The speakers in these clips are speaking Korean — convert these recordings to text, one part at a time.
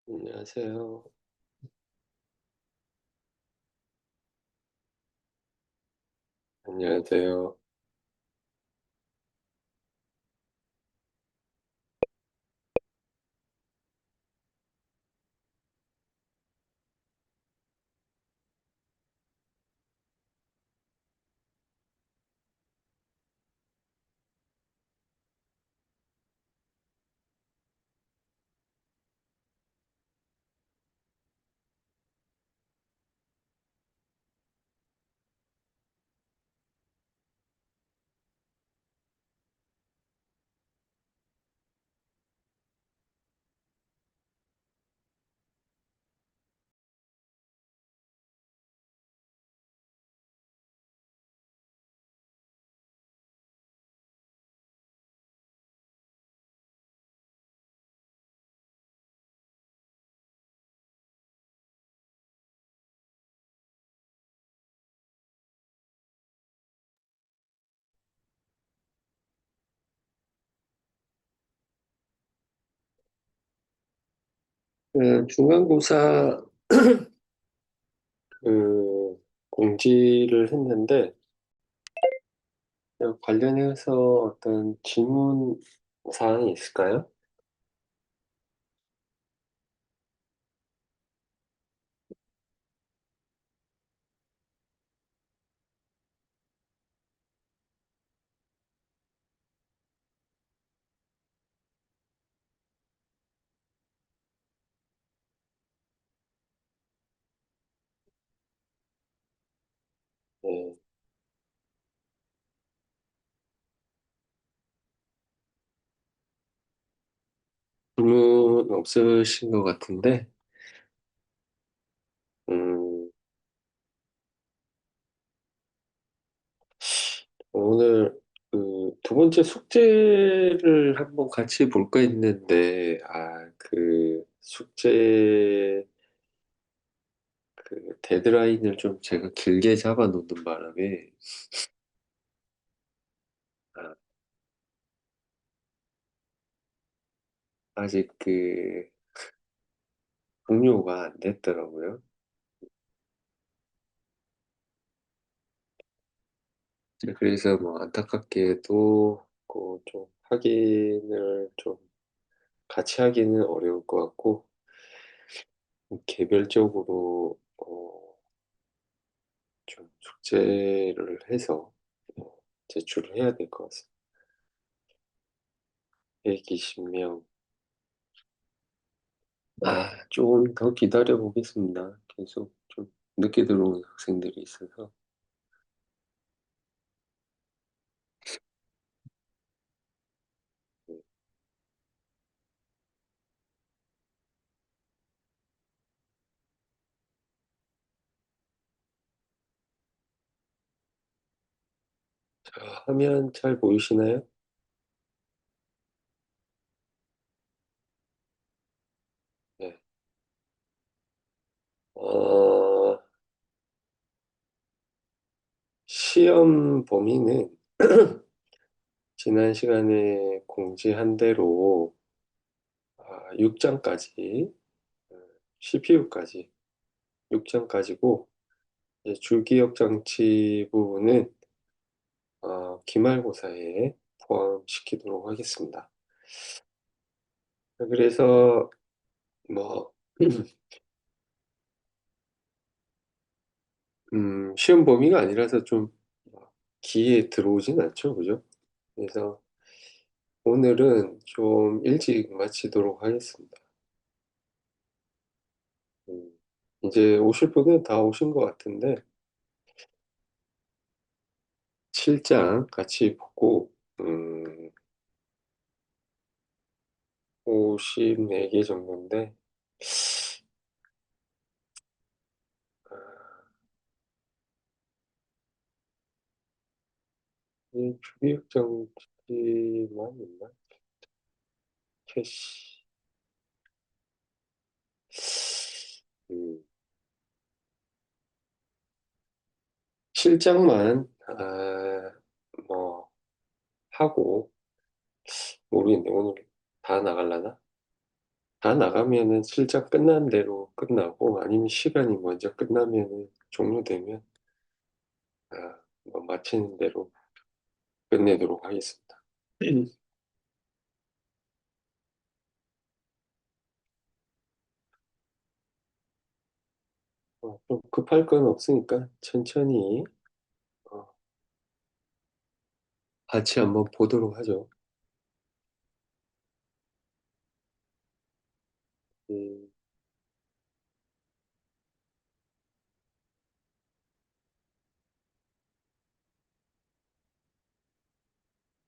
안녕하세요. 안녕하세요. 중간고사 공지를 했는데 관련해서 어떤 질문 사항이 있을까요? 네, 질문 없으신 것 같은데, 음, 오늘 두 번째 숙제를 한번 같이 볼까 했는데, 숙제 데드라인을 좀 제가 길게 잡아 놓는 바람에, 아, 아직 종료가 안 됐더라고요. 그래서 뭐 안타깝게도 좀 확인을 좀 같이 하기는 어려울 것 같고, 개별적으로 좀 숙제를 해서 제출을 해야 될 것 같습니다. 120명. 조금 더 기다려 보겠습니다. 계속 좀 늦게 들어오는 학생들이 있어서. 자, 화면 잘 보이시나요? 네. 어, 시험 범위는 지난 시간에 공지한 대로 6장까지, CPU까지 6장까지고, 줄기억 장치 부분은 기말고사에 포함시키도록 하겠습니다. 그래서 뭐 시험 범위가 아니라서 좀 기에 들어오진 않죠, 그죠? 그래서 오늘은 좀 일찍 마치도록 하겠습니다. 음, 이제 오실 분은 다 오신 것 같은데 7장 같이 보고 54개 정도인데 아, 이 주기육 장치만 있나? 캐시 음, 실장만 뭐 하고 모르겠네. 오늘 다 나갈라나? 다 나가면은 실적 끝난 대로 끝나고 아니면 시간이 먼저 끝나면은 종료되면 뭐 마치는 대로 끝내도록 하겠습니다. 좀 급할 건 없으니까 천천히 어, 같이 한번 보도록 하죠. 음,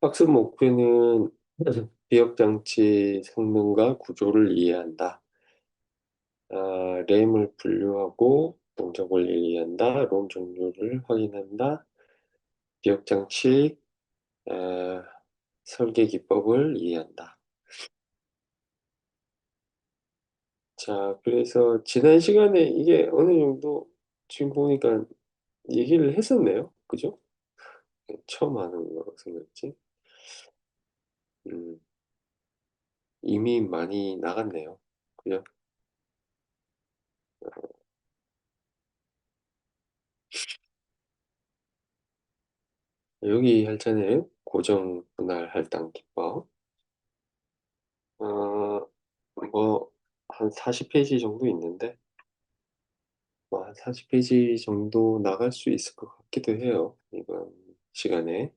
학습 목표는 기억장치 성능과 구조를 이해한다. 램을 분류하고 동작 원리를 이해한다. 롬 종류를 확인한다. 기억장치 아, 설계 기법을 이해한다. 자, 그래서 지난 시간에 이게 어느 정도 지금 보니까 얘기를 했었네요. 그죠? 처음 하는 거라고 생각했지. 음, 이미 많이 나갔네요. 그죠? 여기 할차는 고정 분할 할당 기법. 어, 뭐, 한 40페이지 정도 있는데, 뭐, 한 40페이지 정도 나갈 수 있을 것 같기도 해요. 이번 시간에.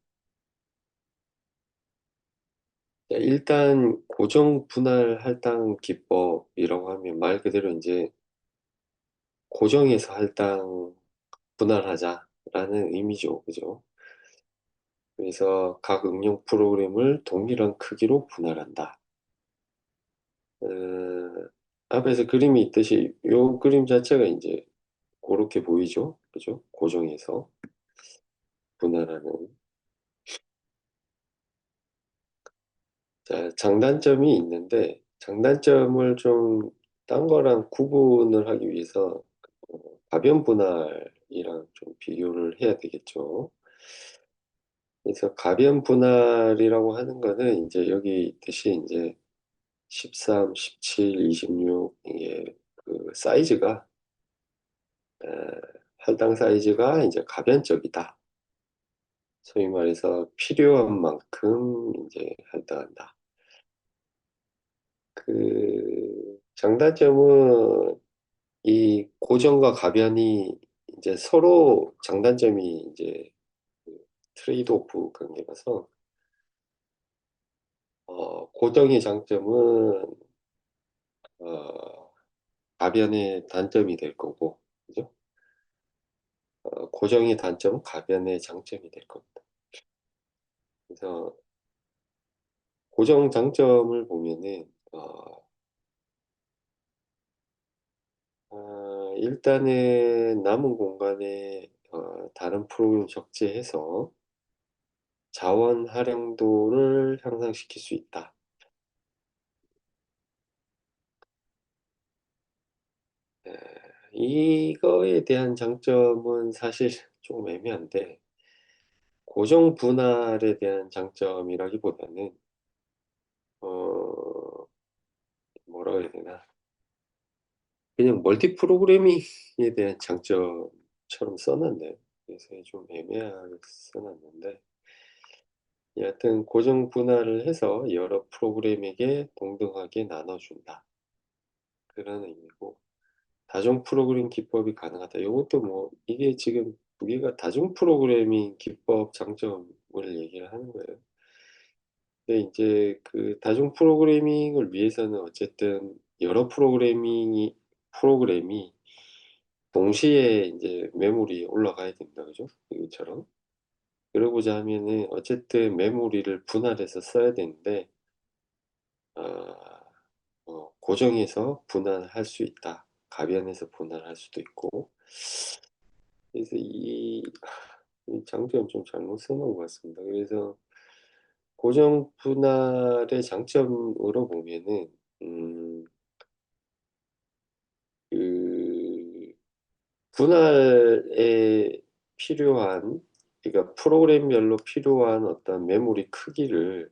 자, 일단, 고정 분할 할당 기법이라고 하면 말 그대로 이제 고정해서 할당 분할하자라는 의미죠. 그죠? 그래서 각 응용 프로그램을 동일한 크기로 분할한다. 어, 앞에서 그림이 있듯이 요 그림 자체가 이제 그렇게 보이죠. 그죠? 고정해서 분할하는. 자, 장단점이 있는데 장단점을 좀 딴 거랑 구분을 하기 위해서 어, 가변 분할이랑 좀 비교를 해야 되겠죠. 그래서 가변 분할이라고 하는 거는 이제 여기 있듯이 이제 13, 17, 26 이게 그 사이즈가 에, 할당 사이즈가 이제 가변적이다. 소위 말해서 필요한 만큼 이제 할당한다. 그 장단점은 이 고정과 가변이 이제 서로 장단점이 이제 그 트레이드 오프 관계라서 고정의 장점은 어, 가변의 단점이 될 거고, 그죠? 고정의 단점은 가변의 장점이 될 겁니다. 그래서 고정 장점을 보면은 일단은 남은 공간에 다른 프로그램 적재해서 자원 활용도를 향상시킬 수 있다. 에, 이거에 대한 장점은 사실 조금 애매한데 고정 분할에 대한 장점이라기보다는 어, 뭐라 해야 되나 그냥 멀티 프로그래밍에 대한 장점처럼 써놨네요. 그래서 좀 애매하게 써놨는데 여하튼 고정 분할을 해서 여러 프로그램에게 동등하게 나눠준다. 그런 의미고 다중 프로그램 기법이 가능하다. 이것도 뭐 이게 지금 두 개가 다중 프로그래밍 기법 장점을 얘기를 하는 거예요. 근데 이제 그 다중 프로그래밍을 위해서는 어쨌든 여러 프로그램이 동시에 이제 메모리에 올라가야 된다, 그죠? 이것처럼. 그러고자 하면은 어쨌든 메모리를 분할해서 써야 되는데, 아, 고정해서 분할할 수 있다. 가변해서 분할할 수도 있고. 그래서 이 장점 좀 잘못 써놓은 것 같습니다. 그래서 고정 분할의 장점으로 보면은, 음, 그, 분할에 필요한, 그러니까 프로그램별로 필요한 어떤 메모리 크기를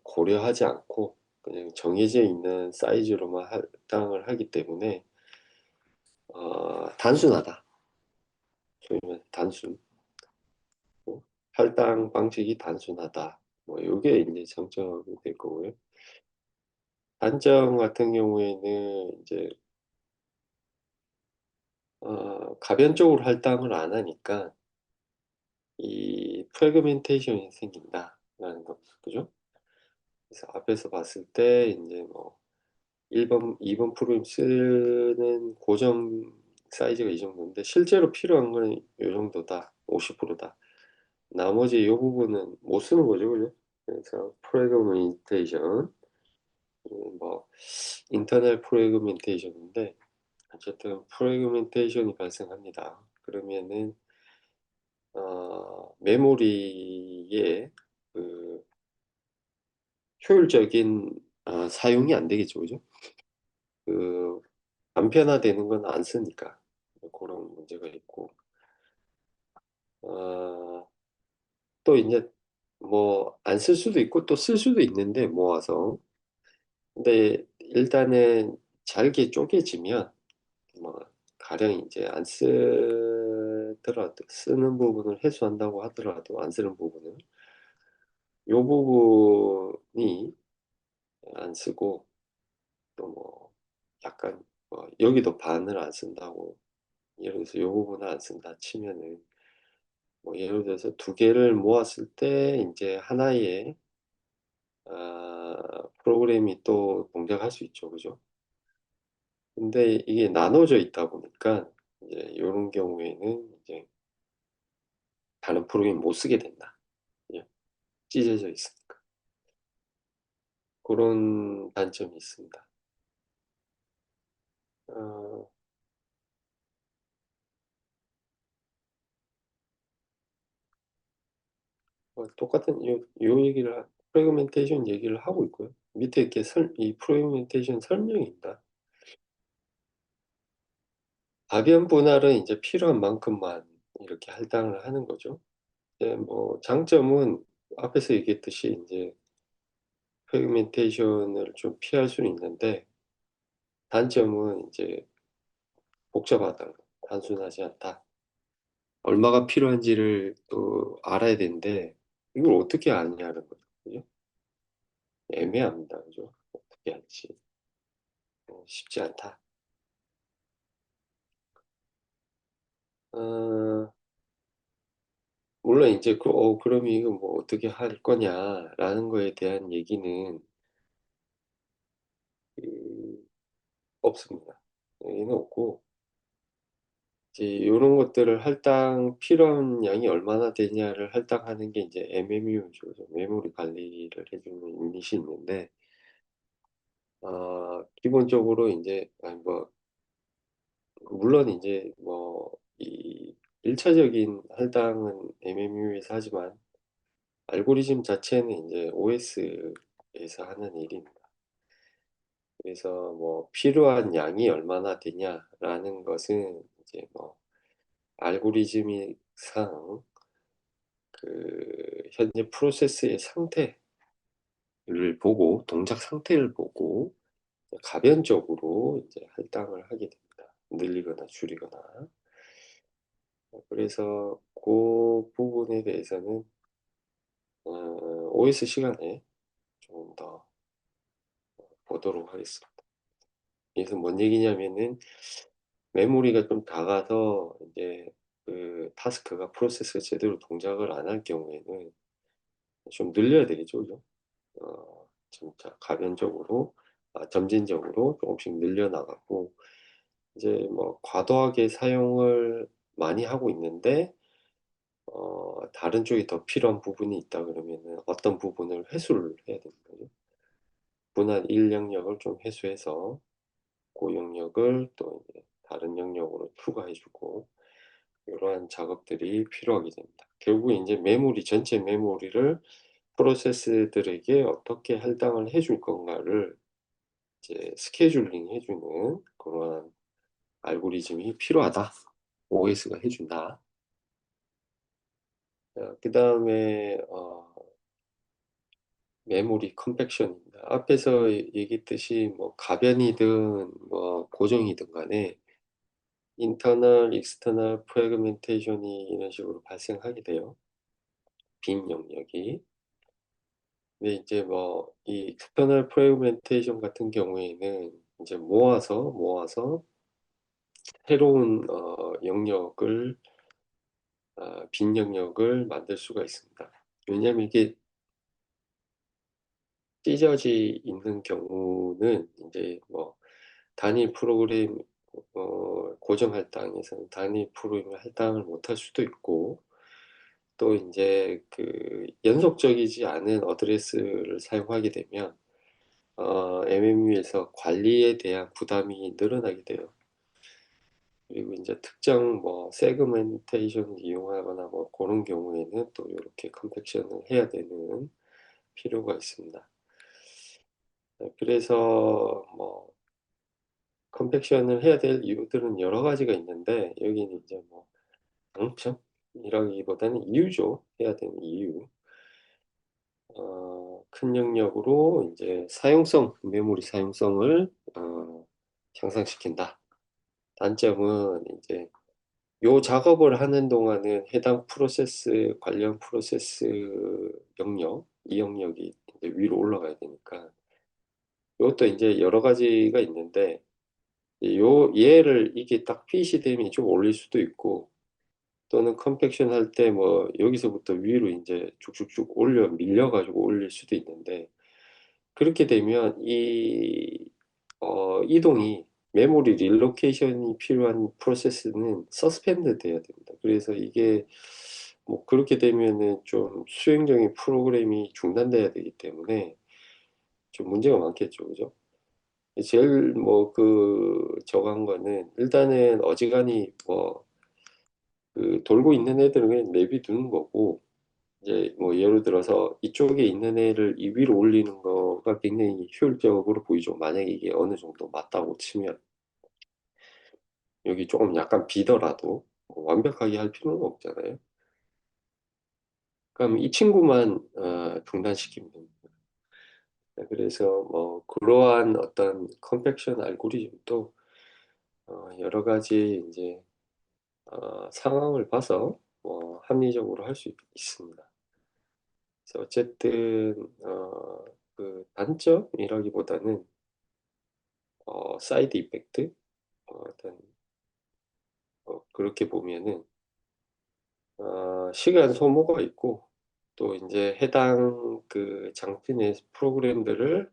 고려하지 않고 그냥 정해져 있는 사이즈로만 할당을 하기 때문에 단순하다. 소위 말해서 단순. 뭐, 할당 방식이 단순하다. 뭐 이게 이제 장점이 될 거고요. 단점 같은 경우에는 이제 가변적으로 할당을 안 하니까 이 프래그멘테이션이 생긴다라는 겁니다. 그죠? 그래서 앞에서 봤을 때 이제 뭐 1번, 2번 프로그램 쓰는 고정 사이즈가 이 정도인데 실제로 필요한 건 이 정도다. 50%다. 나머지 이 부분은 못 쓰는 거죠. 그죠? 그래서 프래그멘테이션, 뭐 인터널 프래그멘테이션인데 어쨌든 프래그멘테이션이 발생합니다. 그러면은 메모리의 그 효율적인 사용이 안 되겠죠, 그죠? 그 간편화되는 건 안 쓰니까 그런 문제가 있고 어, 또 이제 뭐 안 쓸 수도 있고 또 쓸 수도 있는데 모아서 근데 일단은 잘게 쪼개지면 뭐 가령 이제 안 쓰더라도 쓰는 부분을 해소한다고 하더라도 안 쓰는 부분을 요 부분이 안 쓰고 또 뭐 약간 여기도 반을 안 쓴다고 예를 들어서 요 부분을 안 쓴다 치면은 뭐 예를 들어서 두 개를 모았을 때 이제 하나의 프로그램이 또 동작할 수 있죠. 그죠? 근데 이게 나눠져 있다 보니까 이제 요런 경우에는 이제 다른 프로그램 못 쓰게 된다. 예, 찢어져 있으니까. 그런 단점이 있습니다. 어, 똑같은 요 얘기를 프레그멘테이션 얘기를 하고 있고요. 밑에 이렇게 이 프레그멘테이션 설명입니다. 가변 분할은 이제 필요한 만큼만 이렇게 할당을 하는 거죠. 네, 뭐 장점은 앞에서 얘기했듯이 이제 프레그멘테이션을 좀 피할 수는 있는데 단점은 이제 복잡하다, 단순하지 않다. 얼마가 필요한지를 또 알아야 되는데 이걸 어떻게 아냐는 거죠. 그죠? 애매합니다. 그죠? 어떻게 할지 쉽지 않다. 어, 물론 이제 그럼 이거 뭐 어떻게 할 거냐라는 거에 대한 얘기는 그, 없습니다. 얘기는 없고 이제 이런 것들을 할당 필요한 양이 얼마나 되냐를 할당하는 게 이제 MMU죠. 메모리 관리를 해주는 유닛이 있는데 기본적으로 이제 아니 뭐 물론 이제 뭐 이 1차적인 할당은 MMU에서 하지만 알고리즘 자체는 이제 OS에서 하는 일입니다. 그래서 뭐 필요한 양이 얼마나 되냐라는 것은 이제 뭐 알고리즘상 그 현재 프로세스의 상태를 보고 동작 상태를 보고 가변적으로 이제 할당을 하게 됩니다. 늘리거나 줄이거나. 그래서 그 부분에 대해서는 OS 시간에 조금 더 보도록 하겠습니다. 그래서 뭔 얘기냐면은 메모리가 좀 작아서 이제 그 타스크가 프로세스가 제대로 동작을 안 할 경우에는 좀 늘려야 되겠죠, 그죠? 진짜 가변적으로, 점진적으로 조금씩 늘려나가고 이제 뭐 과도하게 사용을 많이 하고 있는데 다른 쪽이 더 필요한 부분이 있다 그러면은 어떤 부분을 회수를 해야 되는 거죠. 분할 1 영역을 좀 회수해서 그 영역을 또 이제 다른 영역으로 추가해주고 이러한 작업들이 필요하게 됩니다. 결국 이제 메모리 전체 메모리를 프로세스들에게 어떻게 할당을 해줄 건가를 이제 스케줄링 해주는 그러한 알고리즘이 필요하다. OS가 해준다. 그 다음에 메모리 컴팩션입니다. 앞에서 얘기했듯이 뭐 가변이든 뭐 고정이든 간에 인터널, 익스터널 프래그멘테이션이 이런 식으로 발생하게 돼요. 빈 영역이. 근데 이제 뭐 이 익스터널 프래그멘테이션 같은 경우에는 이제 모아서 새로운 영역을 빈 영역을 만들 수가 있습니다. 왜냐하면 이게 찢어지 있는 경우는 이제 뭐 단위 프로그램 고정 할당에서는 단위 프로그램 할당을 못할 수도 있고, 또 이제 그 연속적이지 않은 어드레스를 사용하게 되면 MMU에서 관리에 대한 부담이 늘어나게 돼요. 그리고 이제 특정 뭐 세그멘테이션을 이용하거나 뭐 그런 경우에는 또 이렇게 컴팩션을 해야 되는 필요가 있습니다. 네, 그래서 뭐 컴팩션을 해야 될 이유들은 여러 가지가 있는데, 여기는 이제 뭐 장점이라기보다는 이유죠. 해야 되는 이유. 큰 영역으로 이제 메모리 사용성을 향상시킨다. 단점은 이제 요 작업을 하는 동안은 해당 프로세스, 관련 프로세스 영역, 이 영역이 이제 위로 올라가야 되니까, 이것도 이제 여러 가지가 있는데, 얘를 이게 딱 핏이 되면 좀 올릴 수도 있고, 또는 컴팩션 할 때 뭐 여기서부터 위로 이제 쭉쭉쭉 밀려 가지고 올릴 수도 있는데, 그렇게 되면 이 이동이, 메모리 릴로케이션이 필요한 프로세스는 서스펜드 돼야 됩니다. 그래서 이게 뭐 그렇게 되면은 좀 수행적인 프로그램이 중단돼야 되기 때문에 좀 문제가 많겠죠. 그죠? 제일 뭐 저거 한 거는 일단은 어지간히 뭐 돌고 있는 애들은 그냥 내비두는 거고, 이제 뭐 예를 들어서 이쪽에 있는 애를 이 위로 올리는 거가 굉장히 효율적으로 보이죠. 만약에 이게 어느 정도 맞다고 치면. 여기 조금 약간 비더라도 뭐 완벽하게 할 필요는 없잖아요. 그럼 이 친구만 중단시키면 됩니다. 네, 그래서 뭐 그러한 어떤 컴팩션 알고리즘도 여러 가지 이제 상황을 봐서 뭐 합리적으로 할 수 있습니다. 그래서 어쨌든 그 단점이라기보다는 사이드 이펙트, 어떤 그렇게 보면은 시간 소모가 있고, 또 이제 해당 그 장핀의 프로그램들을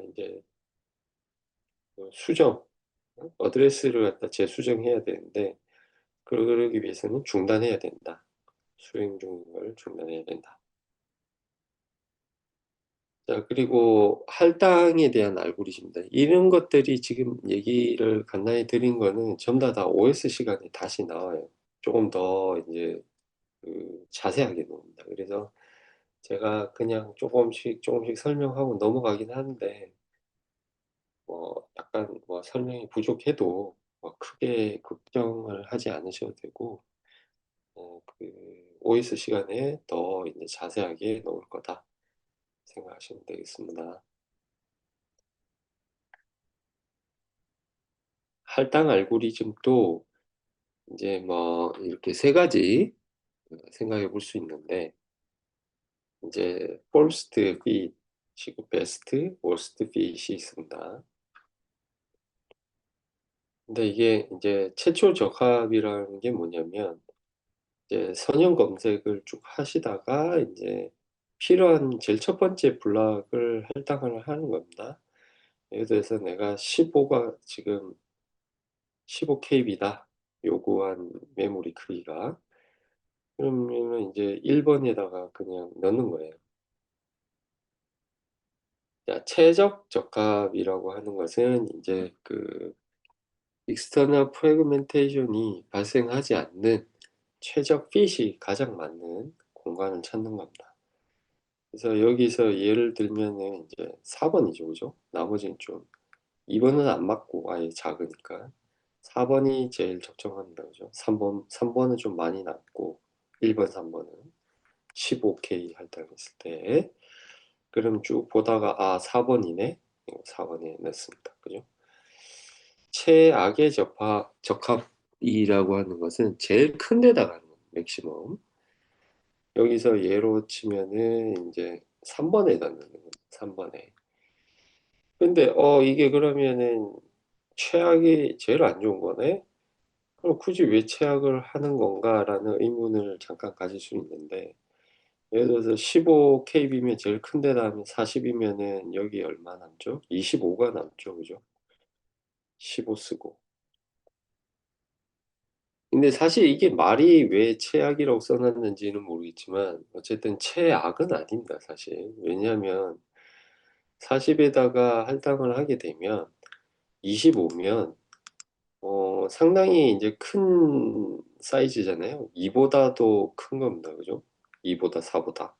이제 그 어드레스를 갖다 재수정해야 되는데, 그러기 위해서는 중단해야 된다. 수행 중인 걸 중단해야 된다. 자, 그리고 할당에 대한 알고리즘입니다. 이런 것들이 지금 얘기를 간단히 드린 거는 전부 다 OS 시간에 다시 나와요. 조금 더 이제 자세하게 나옵니다. 그래서 제가 그냥 조금씩 설명하고 넘어가긴 하는데, 뭐 약간 뭐 설명이 부족해도 뭐 크게 걱정을 하지 않으셔도 되고, OS 시간에 더 이제 자세하게 넣을 거다 생각하시면 되겠습니다. 할당 알고리즘도 이제 뭐 이렇게 세 가지 생각해 볼 수 있는데, 이제 first fit, 그리고 best, worst fit이 있습니다. 근데 이게 이제 최초 적합이라는 게 뭐냐면, 이제 선형 검색을 쭉 하시다가 이제 필요한 제일 첫 번째 블록을 할당을 하는 겁니다. 예를 들어서 내가 15가 지금 15kb다. 요구한 메모리 크기가. 그러면은 이제 1번에다가 그냥 넣는 거예요. 자, 최적 적합이라고 하는 것은 이제 익스터널 프래그멘테이션이 발생하지 않는 최적 핏이 가장 맞는 공간을 찾는 겁니다. 그래서 여기서 예를 들면은 이제 4번이죠, 그죠? 나머지는 좀 2번은 안 맞고 아예 작으니까 4번이 제일 적정합니다, 그죠? 3번은 좀 많이 낮고 1번, 3번은. 15K 할당했을 때. 그럼 쭉 보다가, 아, 4번이네? 4번에 넣습니다. 그죠? 최악의 적합이라고 하는 것은 제일 큰 데다가 하는 거예요. 맥시멈. 여기서 예로 치면은 이제 3번에 넣는 거예요. 3번에. 근데, 이게 그러면은 최악이 제일 안 좋은 거네? 그럼 굳이 왜 최악을 하는 건가라는 의문을 잠깐 가질 수 있는데, 예를 들어서 15kb면 제일 큰 데다 하면 40이면은 여기 얼마 남죠? 25가 남죠. 그죠? 15 쓰고. 근데 사실 이게 말이 왜 최악이라고 써놨는지는 모르겠지만, 어쨌든 최악은 아닙니다, 사실. 왜냐하면 40에다가 할당을 하게 되면 25면 상당히 이제 큰 사이즈잖아요. 2보다도 큰 겁니다. 그죠? 2보다 4보다.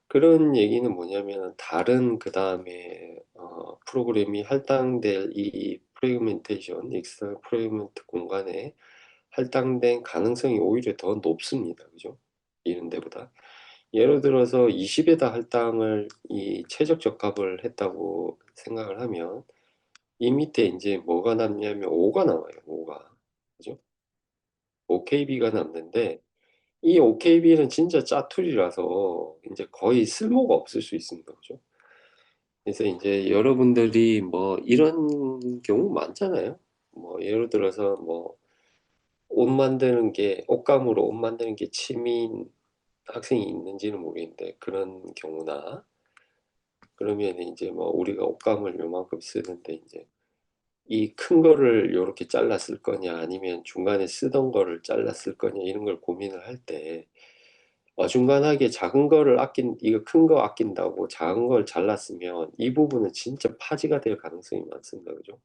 그런 얘기는 뭐냐면 다른 그 다음에 프로그램이 할당될 이 프레그멘테이션, 익스터널 프레그멘트 공간에 할당된 가능성이 오히려 더 높습니다. 그죠? 이런 데보다. 예를 들어서 20에다 할당을 이 최적 적합을 했다고 생각을 하면 이 밑에 이제 뭐가 남냐면 5가 남아요. 5가. 그죠? OKB가 남는데 이 OKB는 진짜 짜투리라서 이제 거의 쓸모가 없을 수 있습니다. 그죠? 그래서 이제 여러분들이 뭐 이런 경우 많잖아요. 뭐 예를 들어서 뭐 옷 만드는 게 옷감으로 옷 만드는 게 취미인 학생이 있는지는 모르겠는데 그런 경우나 그러면 이제 뭐 우리가 옷감을 요만큼 쓰는데 이제 이 큰 거를 요렇게 잘라 쓸 거냐 아니면 중간에 쓰던 거를 잘라 쓸 거냐 이런 걸 고민을 할 때 어중간하게 작은 거를 이거 큰 거 아낀다고 작은 걸 잘랐으면 이 부분은 진짜 파지가 될 가능성이 많습니다. 그죠?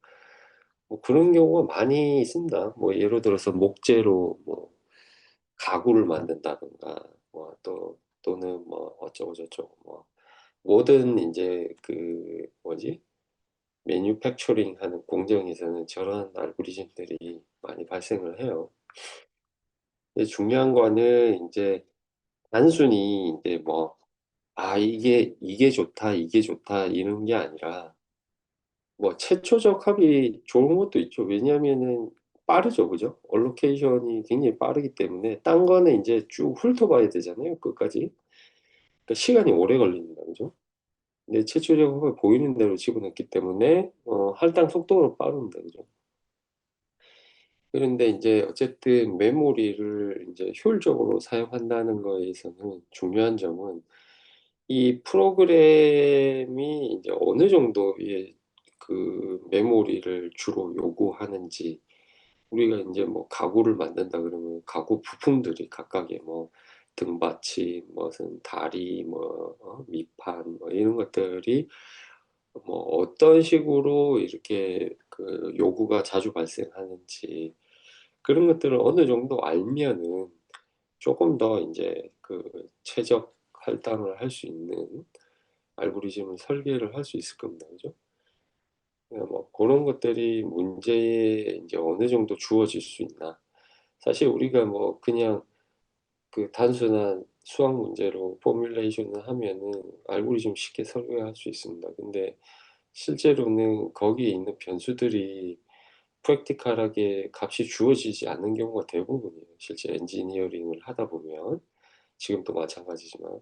뭐 그런 경우가 많이 있습니다. 뭐 예를 들어서 목재로 뭐 가구를 만든다든가 또는 뭐 어쩌고 저쩌고 뭐 모든 이제 그 뭐지? 매뉴팩처링 하는 공정에서는 저런 알고리즘들이 많이 발생을 해요. 근데 중요한 거는 이제 단순히 이제 뭐, 아, 이게 좋다, 이게 좋다, 이런 게 아니라, 뭐, 최초적 합이 좋은 것도 있죠. 왜냐면은 빠르죠, 그죠? 얼로케이션이 굉장히 빠르기 때문에, 딴 거는 이제 쭉 훑어봐야 되잖아요, 끝까지. 그러니까 시간이 오래 걸립니다, 그죠? 근데 최초적 합을 보이는 대로 집어넣기 때문에, 할당 속도는 빠릅니다, 그죠? 그런데 이제 어쨌든 메모리를 이제 효율적으로 사용한다는 거에서는 중요한 점은 이 프로그램이 이제 어느 정도의 그 메모리를 주로 요구하는지 우리가 이제 뭐 가구를 만든다 그러면 가구 부품들이 각각의 뭐 등받침, 무슨 다리, 뭐 밑판 뭐 이런 것들이 뭐 어떤 식으로 이렇게 그 요구가 자주 발생하는지 그런 것들을 어느 정도 알면은 조금 더 이제 그 최적 할당을 할 수 있는 알고리즘을 설계를 할 수 있을 겁니다. 그죠? 뭐 그런 것들이 문제에 이제 어느 정도 주어질 수 있나. 사실 우리가 뭐 그냥 그 단순한 수학 문제로 포뮬레이션을 하면은 알고리즘 쉽게 설계할 수 있습니다. 근데 실제로는 거기에 있는 변수들이 프랙티컬하게 값이 주어지지 않는 경우가 대부분이에요. 실제 엔지니어링을 하다 보면 지금도 마찬가지지만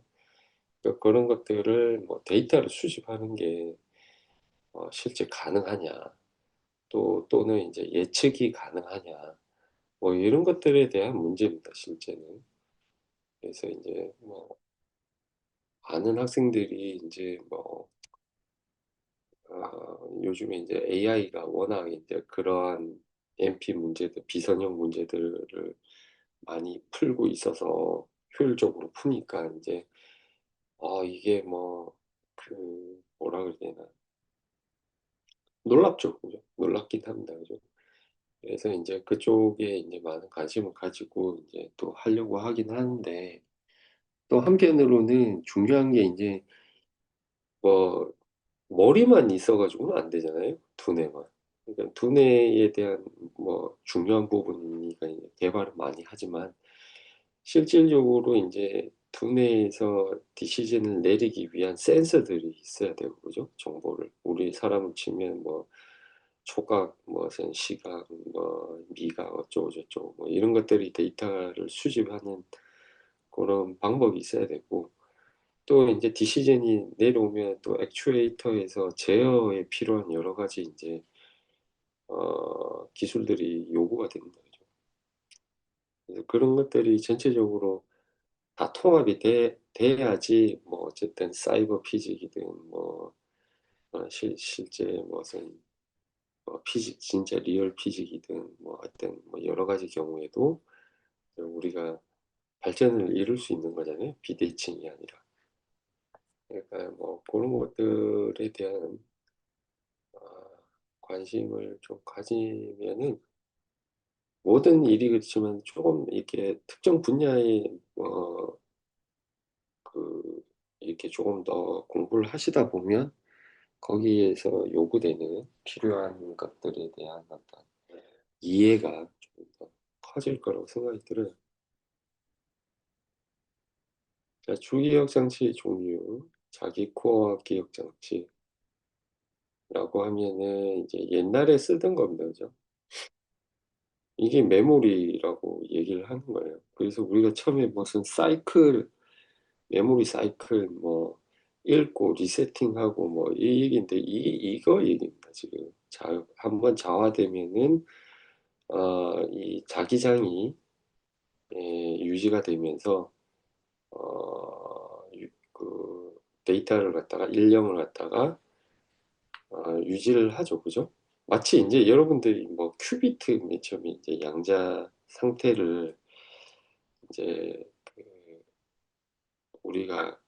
그러니까 그런 것들을 뭐 데이터를 수집하는 게 실제 가능하냐 또는 이제 예측이 가능하냐 뭐 이런 것들에 대한 문제입니다. 실제는. 그래서 이제 뭐 많은 학생들이 이제 뭐 요즘에 이제 AI가 워낙 이제 그러한 NP 문제들, 비선형 문제들을 많이 풀고 있어서 효율적으로 푸니까 이제 이게 뭐 그 뭐라 그래야 되나 놀랍죠, 그죠? 놀랍긴 합니다, 그죠? 그래서 이제 그쪽에 이제 많은 관심을 가지고 이제 또 하려고 하긴 하는데 또 한편으로는 중요한 게 이제 뭐 머리만 있어가지고는 안 되잖아요. 두뇌만. 그러니까 두뇌에 대한 뭐 중요한 부분이니까 이제 개발을 많이 하지만 실질적으로 이제 두뇌에서 디시전을 내리기 위한 센서들이 있어야 되고, 그죠? 정보를. 우리 사람을 치면 뭐, 초각, 무슨 시각, 뭐, 미각, 어쩌고저쩌고, 뭐, 이런 것들이 데이터를 수집하는 그런 방법이 있어야 되고, 또 이제 디시전이 내려오면 또 액추에이터에서 제어에 필요한 여러 가지 이제, 기술들이 요구가 됩니다. 그죠? 그래서 그런 것들이 전체적으로 다 통합이 돼야지 뭐 어쨌든 사이버 피직이든 뭐 실제 무슨 피직 진짜 리얼 피직이든 뭐 하여튼 뭐 여러 가지 경우에도 우리가 발전을 이룰 수 있는 거잖아요. 비대칭이 아니라. 그러니까 뭐 그런 것들에 대한 어, 관심을 좀 가지면은 모든 일이 그렇지만 조금 이렇게 특정 분야의 그 이렇게 조금 더 공부를 하시다 보면 거기에서 요구되는 필요한 것들에 대한 어떤 이해가 좀 더 커질 거라고 생각이 들어요. 자, 주기억 장치의 종류, 자기 코어 기억 장치라고 하면은 이제 옛날에 쓰던 겁니다, 그죠? 이게 메모리라고 얘기를 하는 거예요. 그래서 우리가 처음에 무슨 사이클, 메모리 사이클, 뭐 읽고 리세팅하고 뭐 이 얘기인데 이거 얘기입니다, 지금. 자, 한번 자화되면은 이 자기장이 유지가 되면서 그 데이터를 갖다가 일령을 갖다가 유지를 하죠, 그죠? 마치 이제 여러분들이 뭐 큐비트 맨 처음에 이제 양자 상태를 이제 그 우리가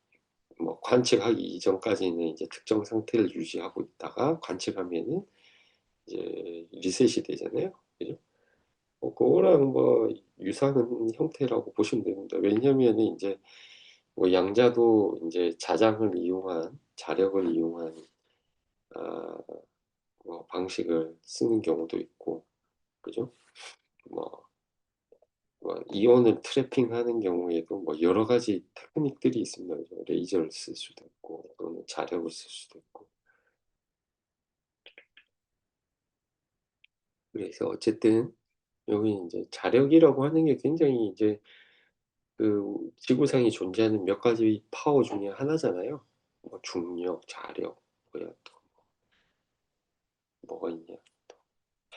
뭐 관측하기 이전까지는 이제 특정 상태를 유지하고 있다가 관측하면은 이제 리셋이 되잖아요, 그죠? 그거랑 뭐 유사한 형태라고 보시면 됩니다. 왜냐하면 이제 뭐 양자도 이제 자장을 이용한 자력을 이용한 아, 뭐 방식을 쓰는 경우도 있고, 그죠? 뭐, 뭐 이온을 트래핑하는 경우에도 뭐 여러 가지 테크닉들이 있습니다. 그죠? 레이저를 쓸 수도 있고, 또는 자력을 쓸 수도 있고. 그래서 어쨌든 여기 이제 자력이라고 하는 게 굉장히 이제 그 지구상에 존재하는 몇 가지 파워 중에 하나잖아요. 뭐 중력, 자력, 뭐야 또 뭐가 있냐,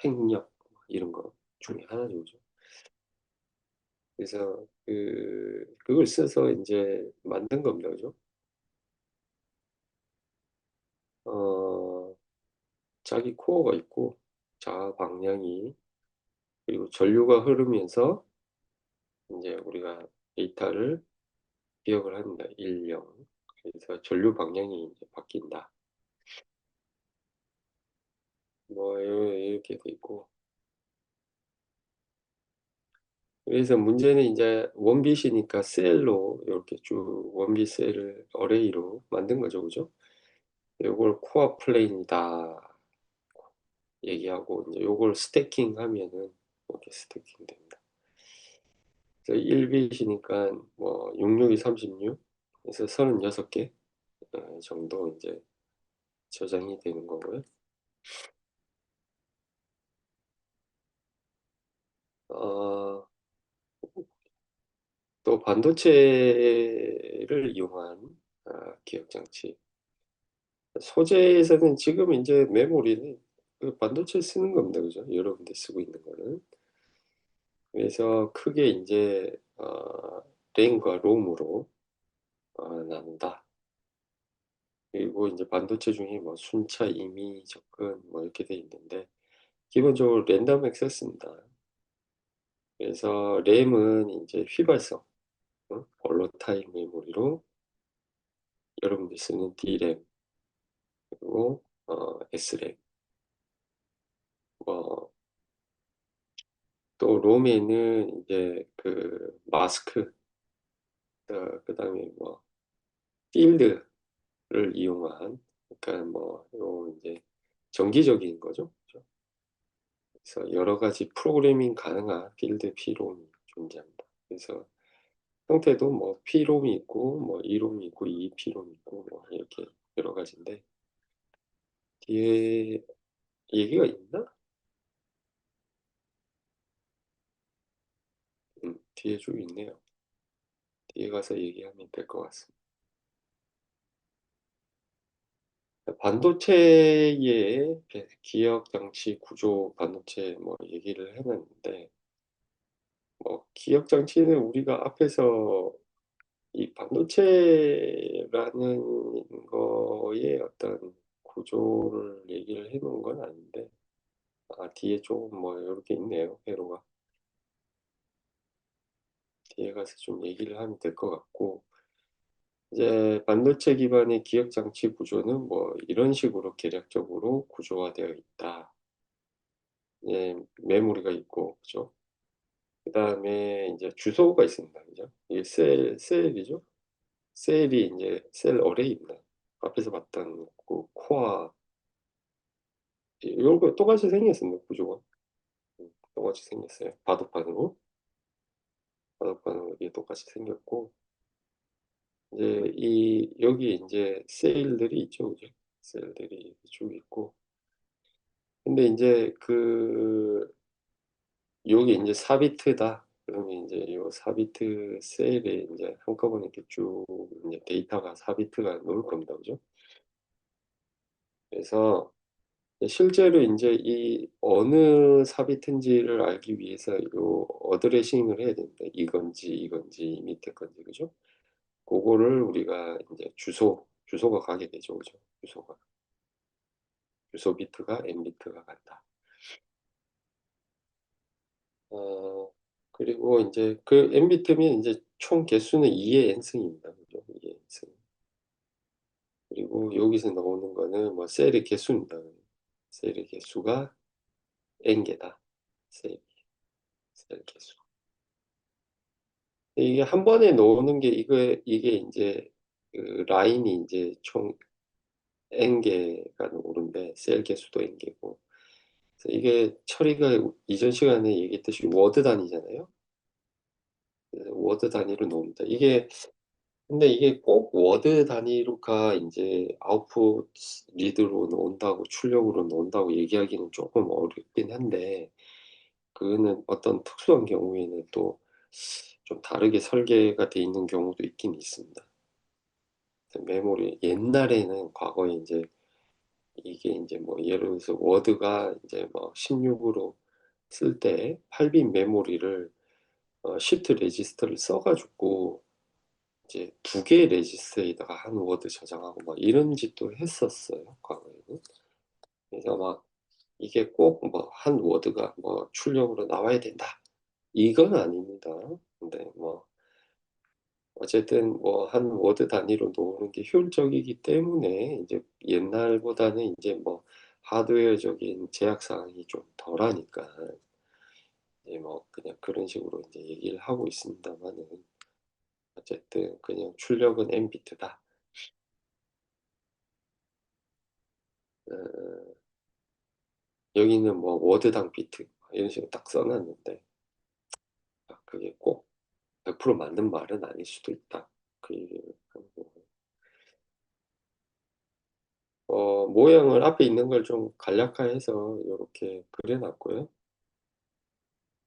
핵력 이런 거 중에 하나죠, 그죠? 그래서 그걸 써서 이제 만든 겁니다, 그죠? 어, 자기 코어가 있고 자아 방향이 그리고 전류가 흐르면서 이제 우리가 데이터를 기억을 합니다. 일령. 그래서 전류 방향이 이제 바뀐다. 뭐 이렇게 돼 있고. 그래서 문제는 이제 원빗이니까 셀로 이렇게 쭉 원빗 셀을 어레이로 만든 거죠, 그죠? 이걸 코어 플레인이다 얘기하고 이제 요걸 스태킹 하면은 이렇게 스태킹 됩니다. 그래서 1빛이니까 뭐 66이 36, 그래서 36개 정도 이제 저장이 되는 거고요. 어, 또 반도체를 이용한 기억 장치. 소재에서는 지금 이제 메모리는 그 반도체 쓰는 겁니다, 그죠? 여러분들 쓰고 있는 거는. 그래서 크게 이제 램과 롬으로 나눈다. 그리고 이제 반도체 중에 뭐 순차, 임의, 접근 뭐 이렇게 돼 있는데 기본적으로 랜덤 액세스입니다. 그래서 램은 이제 휘발성, 볼러타일 메모리로 여러분들 쓰는 D램 그리고 S램, 뭐 또 롬에는 이제 그 마스크, 그다음에 뭐 필드를 이용한 그러니까 뭐 요 이제 정기적인 거죠. 그죠? 그래서 여러 가지 프로그래밍 가능한 필드 P롬이 존재합니다. 그래서 형태도 뭐 P롬이 있고 뭐 E롬이 있고 EEP롬이 있고 뭐 이렇게 여러 가지인데 뒤에 얘기가 있나? 뒤에 쭉 있네요. 뒤에 가서 얘기하면 될 것 같습니다. 반도체의 기억 장치 구조 반도체 뭐 얘기를 해놨는데 뭐 기억 장치는 우리가 앞에서 이 반도체라는 거의 어떤 구조를 얘기를 해놓은 건 아닌데 뒤에 조금 뭐 이렇게 있네요. 회로가 뒤에 가서 좀 얘기를 하면 될 것 같고 이제 반도체 기반의 기억 장치 구조는 뭐 이런 식으로 계략적으로 구조화되어 있다. 예, 메모리가 있고, 그죠? 그 다음에 이제 주소가 있습니다. 그죠? 이게 셀이죠? 셀이 이제 셀 어레이입니다. 앞에서 봤던 그 코어, 이런 거 똑같이 생겼습니다. 구조가. 똑같이 생겼어요. 바둑판으로. 바둑판으로 이게 똑같이 생겼고, 이제 여기 이제 셀들이 있죠. 그죠? 셀들이 쭉 있고. 근데 이제 여기 이제 4비트다. 그러면 이제 요 4비트 셀에 이제 한꺼번에 이렇게 쭉 이제 데이터가 4비트가 놓을 겁니다. 그죠? 그래서 실제로 이제 이 어느 4비트인지를 알기 위해서 요 어드레싱을 해야 됩니다. 이건지 밑에 건지 그죠? 그거를 우리가 이제 주소가 가게 되죠. 그죠? 주소 비트가 n 비트가 간다. 어, 그리고 이제 그 n 비트면 이제 총 개수는 2의 n승입니다. 그죠? 2의 n승. 그리고 여기서 나오는 거는 뭐 셀의 개수입니다. 셀의 개수가 n개다. 셀 개수. 이게 한 번에 넣는 게 이게 이제 그 라인이 이제 총 n개가 오른데 셀 개수도 n개고. 그래서 이게 처리가 이전 시간에 얘기했듯이 워드 단위잖아요. 그래서 워드 단위로 놓습니다. 근데 이게 꼭 워드 단위로가 이제 아웃풋 리드로 놓는다고 출력으로 놓는다고 얘기하기는 조금 어렵긴 한데 그거는 어떤 특수한 경우에는 또 좀 다르게 설계가 돼 있는 경우도 있긴 있습니다. 메모리 옛날에는 과거에 이제 이게 이제 뭐 예를 들어서 워드가 이제 뭐 16으로 쓸 때 8빈 메모리를 시프트 레지스터를 써가지고 이제 두 개의 레지스터에다가 한 워드 저장하고 막 이런 짓도 했었어요 과거에는. 그래서 막 이게 꼭 뭐 한 워드가 뭐 출력으로 나와야 된다 이건 아닙니다. 근데 뭐 어쨌든 뭐 한 워드 단위로 놓는 게 효율적이기 때문에 이제 옛날보다는 이제 뭐 하드웨어적인 제약 사항이 좀 덜하니까 이제 뭐 그냥 그런 식으로 이제 얘기를 하고 있습니다만은 어쨌든 그냥 출력은 n비트다. 어, 여기는 뭐 워드당 비트 이런 식으로 딱 써놨는데 그게 꼭 100% 맞는 말은 아닐 수도 있다. 그 얘기를 하는 거고. 모양을 앞에 있는 걸 좀 간략화해서 이렇게 그려놨고요.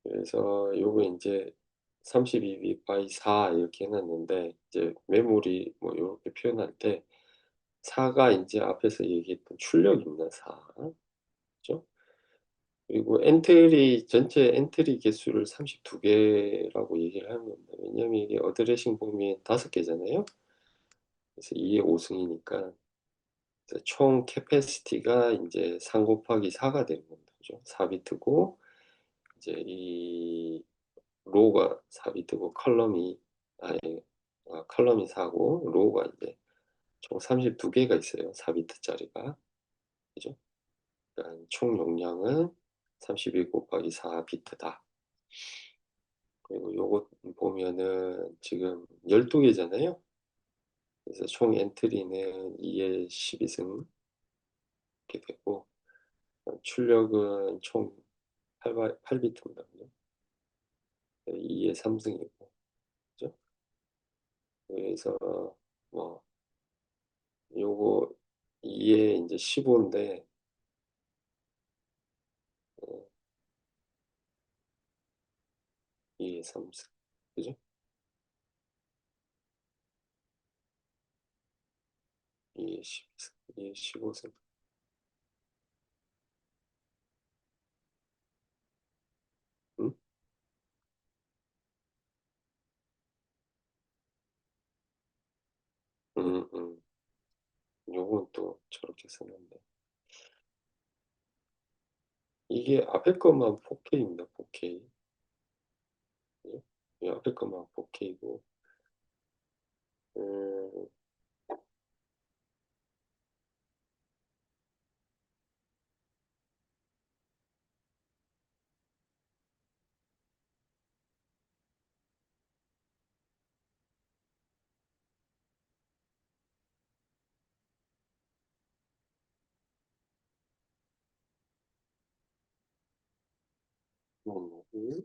그래서 요거 이제 32비 바이 4 이렇게 해놨는데 이제 메모리 뭐 이렇게 표현할 때 4가 이제 앞에서 얘기했던 출력 있는 4, 그죠? 그리고 전체 엔트리 개수를 32개라고 얘기를 하는 겁니다. 왜냐면 이게 어드레싱 범위에 5개잖아요. 그래서 2의 5승이니까 총 캐패시티가 이제 3 곱하기 4가 되는 겁니다. 그죠? 4비트고 이제 이 로우가 4비트고 아니 컬럼이 4고 로우가 이제 총 32개가 있어요. 4비트짜리가. 그죠? 그러니까 총 용량은 32 곱하기 4비트다. 그리고 요것 보면은 지금 12개잖아요. 그래서 총 엔트리는 2의 12승 이렇게 되고 출력은 총 8비트입니다. 2의 3승이고 그죠? 그래서 뭐 요거 2에 이제 15인데 2에 3, 그죠? 2에 10, 2에 15승. 응? 응, 응. 요건 또 저렇게 쓰는데. 이게 앞에 것만 4K입니다. 4K. 그죠? 이 앞에 것만 4K고. 음, 음,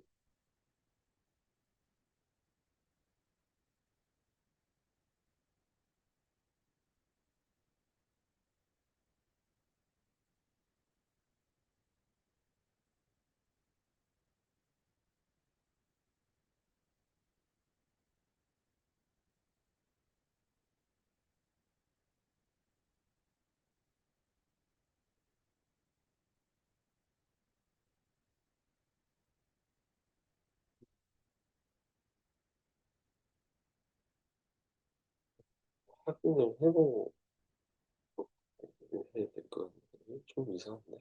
확인을 해보고 해야 될 것 같은데. 좀 이상한데.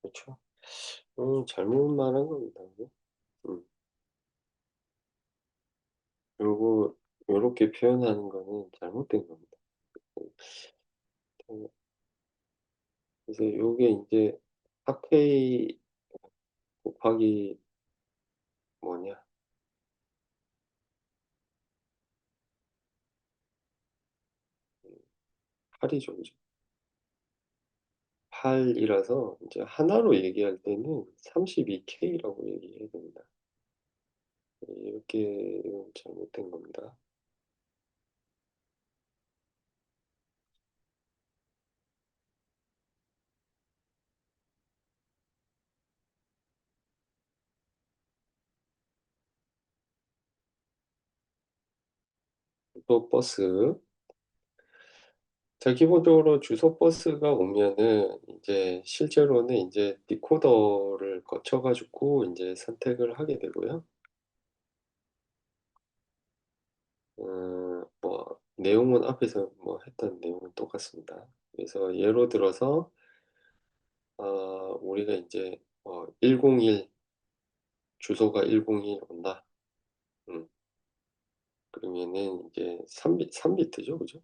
그렇죠? 잘못만 한 겁니다. 그죠? 음. 요거, 요렇게 표현하는 거는 잘못된 겁니다. 어, 그래서 요게 이제 4K 곱하기 뭐냐, 8이죠. 그죠? 8이라서 이제 하나로 얘기할 때는 32K라고 얘기해야 됩니다. 이렇게 잘못된 겁니다. 또 버스. 자, 기본적으로 주소 버스가 오면은 이제 실제로는 이제 디코더를 거쳐가지고 이제 선택을 하게 되고요. 뭐 내용은 앞에서 뭐 했던 내용은 똑같습니다. 그래서 예로 들어서 우리가 이제 101 주소가 101 온다. 음, 그러면은 이제 3비트죠, 그죠?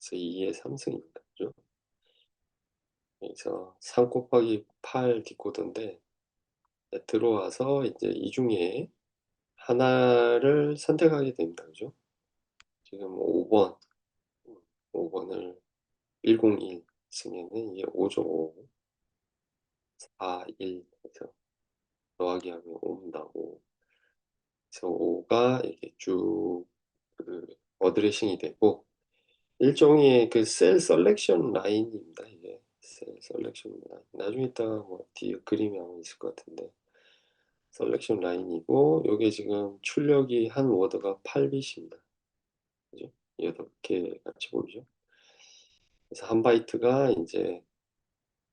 그래서 2의 3승입니다, 그죠? 그래서 3 곱하기 8 디코더인데 들어와서 이제 이 중에 하나를 선택하게 됩니다. 그죠? 지금 5번, 5번을 101 쓰면은 이게 5죠. 5, 4, 1 해서 더하기 하면 5 나고, 그래서 5가 이렇게 쭉그 어드레싱이 되고, 일종의 그 셀 셀렉션 라인입니다. 이게 셀 셀렉션 라인. 나중에 이따가 뭐 뒤에 그림이 한번 있을 것 같은데, 셀렉션 라인이고, 요게 지금 출력이 한 워드가 8빛입니다. 그죠? 8개 같이 보이죠? 그래서 한 바이트가 이제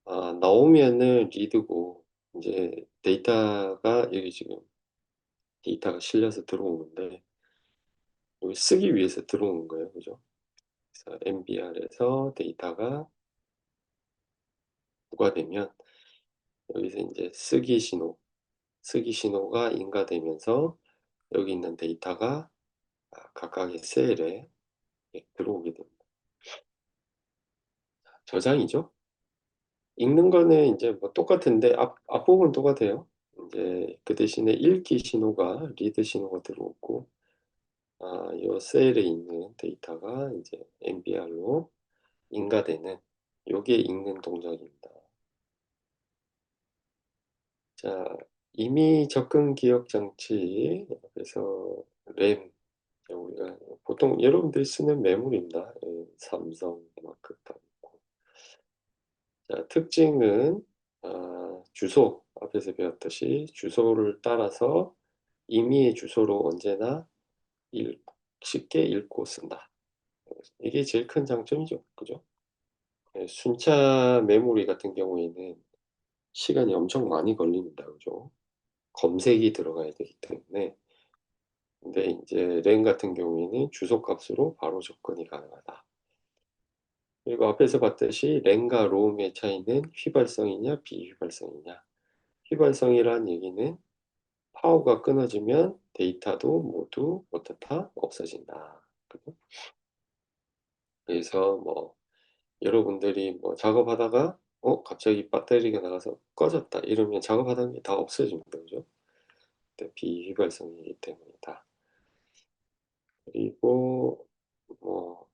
나오면은 리드고, 이제 데이터가 여기 지금 데이터가 실려서 들어오는데, 여기 쓰기 위해서 들어오는 거예요. 그죠? 그래서 MBR에서 데이터가 부과되면 여기서 이제 쓰기 신호가 인가되면서 여기 있는 데이터가 각각의 셀에 들어오게 됩니다. 저장이죠. 읽는 거는 이제 뭐 똑같은데 앞부분 똑같아요. 이제 그 대신에 읽기 신호가 리드 신호가 들어오고, 요 셀에 있는 데이터가 이제 MBR로 인가되는 요게 읽는 동작입니다. 자, 이미 접근 기억 장치, 그래서 램, 우리가 보통 여러분들이 쓰는 메모리입니다. 삼성 마크가 있고. 자, 특징은 주소, 앞에서 배웠듯이 주소를 따라서 임의의 주소로 언제나 쉽게 읽고 쓴다. 이게 제일 큰 장점이죠. 그죠? 순차 메모리 같은 경우에는 시간이 엄청 많이 걸립니다. 그죠? 검색이 들어가야 되기 때문에. 근데 이제 램 같은 경우에는 주소 값으로 바로 접근이 가능하다. 그리고 앞에서 봤듯이 램과 롬의 차이는 휘발성이냐 비휘발성이냐. 휘발성이란 얘기는 파워가 끊어지면 데이터도 모두 어떻다? 없어진다. 그래서 뭐 여러분들이 뭐 작업하다가 갑자기 배터리가 나가서 꺼졌다 이러면 작업하던 게 다 없어집니다. 그죠? 비휘발성이기 때문이다. 그리고 뭐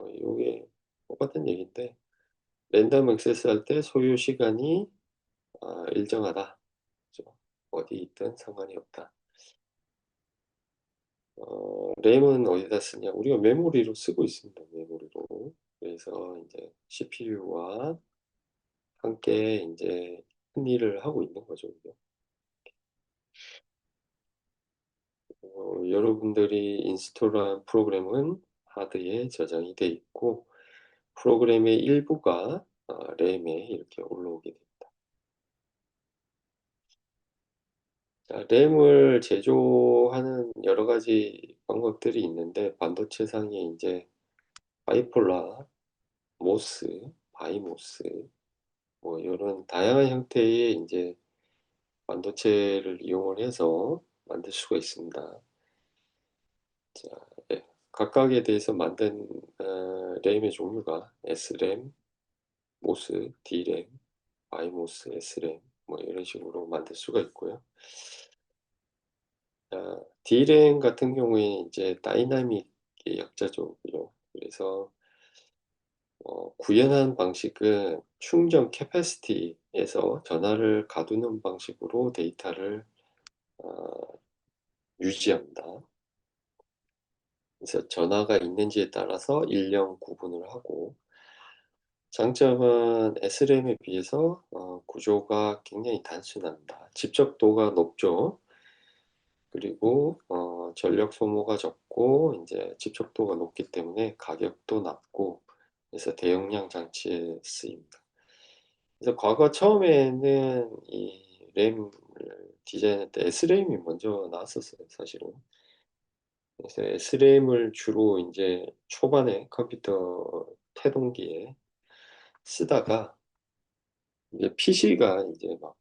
요게 똑같은 얘기인데, 랜덤 액세스 할 때 소요 시간이 일정하다. 그죠? 어디 있든 상관이 없다. 램은 어디다 쓰냐? 우리가 메모리로 쓰고 있습니다. 메모리로. 그래서 이제 CPU와 함께 이제 큰 일을 하고 있는 거죠. 그죠? 여러분들이 인스톨한 프로그램은 하드에 저장이 돼 있고, 프로그램의 일부가 램에 이렇게 올라오게 됩니다. 자, 램을 제조하는 여러 가지 방법들이 있는데, 반도체상에 이제 바이폴라, 모스, 바이모스, 뭐 이런 다양한 형태의 이제 반도체를 이용을 해서 만들 수가 있습니다. 자, 네. 각각에 대해서 만든 램의 종류가 S램, 모스, D램, 바이모스, S램 뭐 이런 식으로 만들 수가 있고요. D램 같은 경우에 이제 다이나믹의 약자죠. 그래서 구현한 방식은 충전 캐패시티에서 전하를 가두는 방식으로 데이터를 어, 유지합니다. 그래서 전하가 있는지에 따라서 일령 구분을 하고, 장점은 S램에 비해서 구조가 굉장히 단순합니다. 집적도가 높죠. 그리고 전력 소모가 적고 이제 집적도가 높기 때문에 가격도 낮고, 그래서 대용량 장치에 쓰입니다. 그래서 과거 처음에는 이 램을 디자인할 때 S램이 먼저 나왔었어요, 사실은. 그래서 S램을 주로 이제 초반에 컴퓨터 태동기에 쓰다가, 이제 PC가 이제 막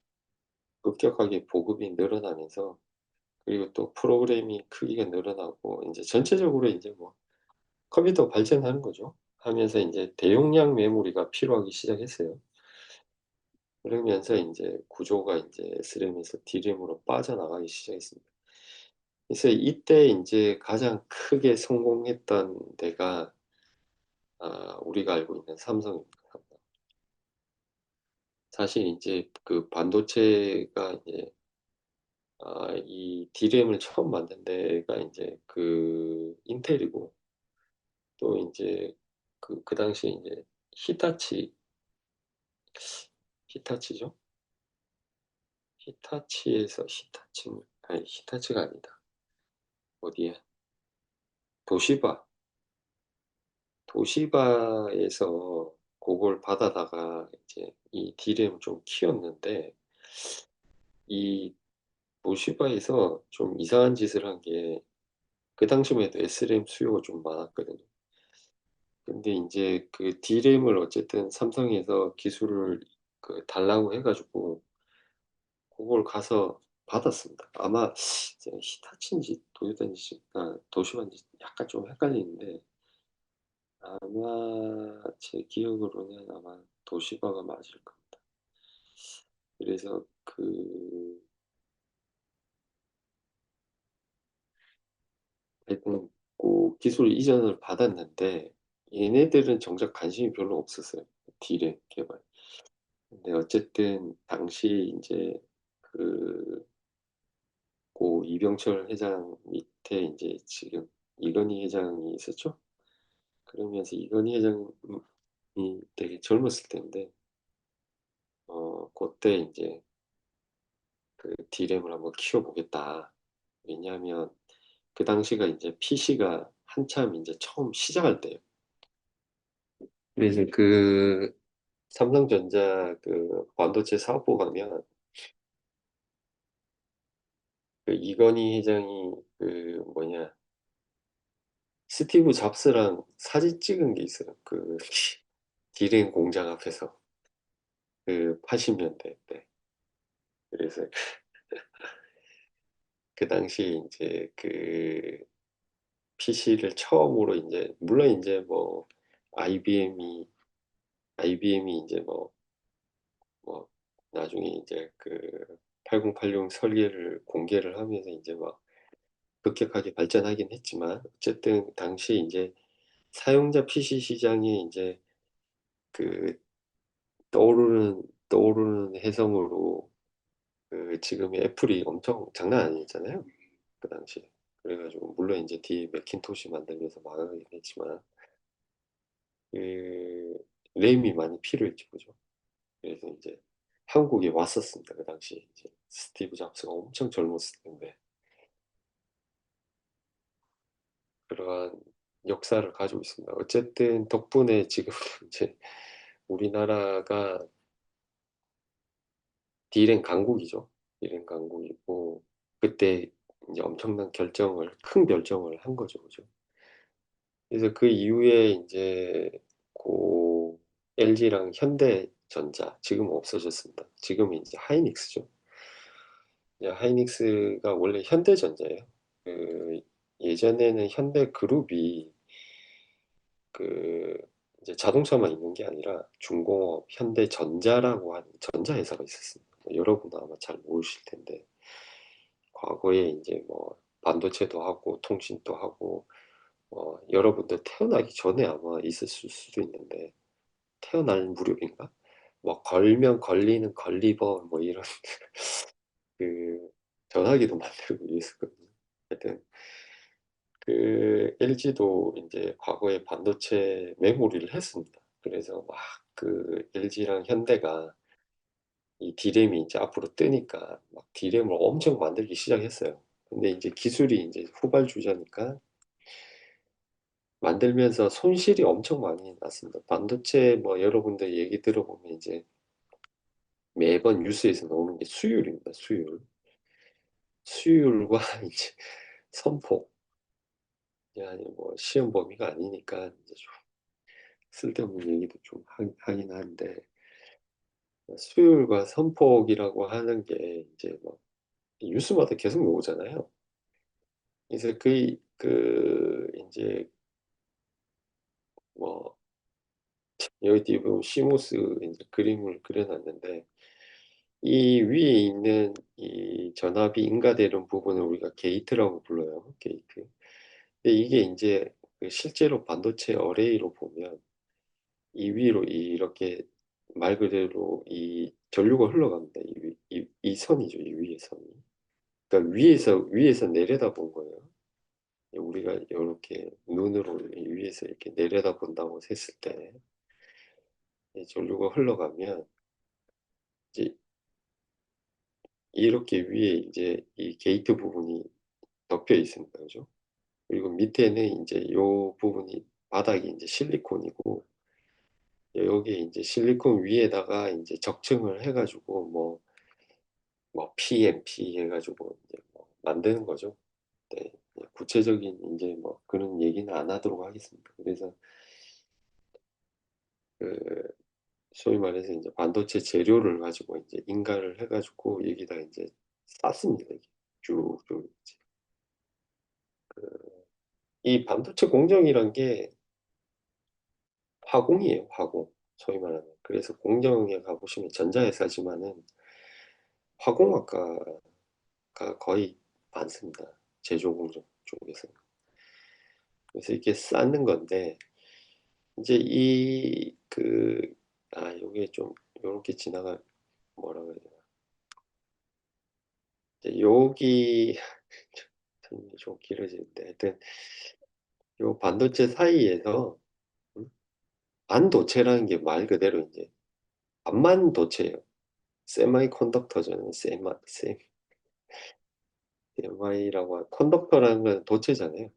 급격하게 보급이 늘어나면서, 그리고 또 프로그램이 크기가 늘어나고 이제 전체적으로 이제 뭐 컴퓨터 발전하는 거죠. 하면서 이제 대용량 메모리가 필요하기 시작했어요. 그러면서 이제 구조가 이제 SRAM에서 D램으로 빠져나가기 시작했습니다. 그래서 이때 이제 가장 크게 성공했던 데가 우리가 알고 있는 삼성입니다. 사실 이제 그 반도체가 이제 이 D램을 처음 만든 데가 이제 그 인텔이고, 또 이제 그 당시에 이제 히타치죠. 히타치가 아니다. 어디야? 도시바. 도시바에서 그걸 받아다가 이제 이 D램을 좀 키웠는데, 이 도시바에서 좀 이상한 짓을 한 게, 그 당시만 해도 SRAM 수요가 좀 많았거든요. 근데 이제 그 D램을 어쨌든 삼성에서 기술을 달라고 해가지고 그걸 가서 받았습니다. 아마 제가 히타치인지 도요타인지 도시바인지 약간 좀 헷갈리는데, 아마 제 기억으로는 아마 도시바가 맞을 겁니다. 그래서 하여튼 그 기술 이전을 받았는데, 얘네들은 정작 관심이 별로 없었어요. D램 개발. 근데 어쨌든 당시 이제 그 고 이병철 회장 밑에 이제 지금 이건희 회장이 있었죠. 그러면서 이건희 회장이 되게 젊었을 때인데, 그때 이제 그 D램을 한번 키워보겠다. 왜냐하면 그 당시가 이제 PC가 한참 이제 처음 시작할 때예요. 그래서 그 삼성전자 그 반도체 사업부 가면 그 이건희 회장이 그 뭐냐 스티브 잡스랑 사진 찍은 게 있어요. 그 디램 공장 앞에서 그 80년대 때. 그래서 그 당시 이제 그 PC를 처음으로 이제 물론 이제 뭐 IBM이 IBM이 이제 뭐 나중에 이제 그 8086 설계를 공개를 하면서 이제 막 급격하게 발전하긴 했지만 어쨌든 당시 이제 사용자 PC 시장이 이제 그 떠오르는 해성으로 그 지금의 애플이 엄청 장난 아니었잖아요. 그 당시에. 그래가지고 물론 이제 뒤에 맥킨토시 만들면서 망하긴 했지만 그 램이 많이 필요했죠, 그죠? 그래서 이제 한국에 왔었습니다. 그 당시 이제 스티브 잡스가 엄청 젊었을 텐데 그러한 역사를 가지고 있습니다. 어쨌든 덕분에 지금 이제 우리나라가 D램 강국이죠. D램 강국이고 그때 이제 엄청난 큰 결정을 한 거죠, 그죠? 그래서 그 이후에 이제 고 LG랑 현대전자 지금 없어졌습니다. 지금 이제 하이닉스죠. 이제 하이닉스가 원래 현대전자예요. 그 예전에는 현대그룹이 그 이제 자동차만 있는 게 아니라 중공업, 현대전자라고 하는 전자회사가 있었습니다. 여러분도 아마 잘 모르실 텐데 과거에 이제 뭐 반도체도 하고 통신도 하고 여러분들 태어나기 전에 아마 있었을 수도 있는데 태어날 무렵인가? 뭐 걸면 걸리는 걸리버 뭐 이런 그 전화기도 만들고 이랬었거든요. 하여튼 그 LG도 이제 과거에 반도체 메모리를 했습니다. 그래서 막 그 LG랑 현대가 이 D램이 이제 앞으로 뜨니까 막 D램을 엄청 만들기 시작했어요. 근데 이제 기술이 이제 후발주자니까 만들면서 손실이 엄청 많이 났습니다. 반도체 뭐 여러분들 얘기 들어보면 이제 매번 뉴스에서 나오는 게 수율입니다. 수율. 수율과 이제 선폭. 아니 뭐 시험 범위가 아니니까 이제 좀 쓸데없는 얘기도 좀 하긴 하는데 수율과 선폭이라고 하는 게 이제 뭐 뉴스마다 계속 나오잖아요. 그래서 이제 뭐 여기 보면 시모스 이제 그림을 그려놨는데 이 위에 있는 이 전압이 인가되는 부분을 우리가 게이트라고 불러요. 게이트. 근데 이게 이제 그 실제로 반도체 어레이로 보면 이 위로 이렇게 말 그대로 이 전류가 흘러갑니다. 이 선이죠. 이 위의 선이. 그러니까 위에서 내려다본 거예요. 우리가 이렇게 눈으로 이 위에서 이렇게 내려다본다고 했을 때 이 전류가 흘러가면 이제 이렇게 위에 이제 이 게이트 부분이 덮여 있습니다. 그죠? 그리고 밑에는 이제 요 부분이 바닥이 이제 실리콘이고, 여기 이제 실리콘 위에다가 이제 적층을 해가지고 뭐 PMP 해가지고 이제 뭐 만드는 거죠. 네, 구체적인 이제 뭐 그런 얘기는 안 하도록 하겠습니다. 그래서 그 소위 말해서 이제 반도체 재료를 가지고 이제 인가를 해가지고 여기다 이제 쌌습니다. 이게 쭉쭉 이제. 이 반도체 공정이란 게 화공이에요, 화공. 소위 말하는. 그래서 공정에 가보시면 전자회사지만은 화공학과가 거의 많습니다. 제조 공정 쪽에서. 그래서 이게 쌓는 건데, 이제 요게 좀, 요렇게 뭐라고 해야 되나. 이제 여기, 좀 길어지는데, 하여튼, 요 반도체 사이에서, 음? 반도체라는 게 말 그대로 이제, 반만도체예요. 세마이 컨덕터잖아요. 세마이라고, 컨덕터라는 건 도체잖아요.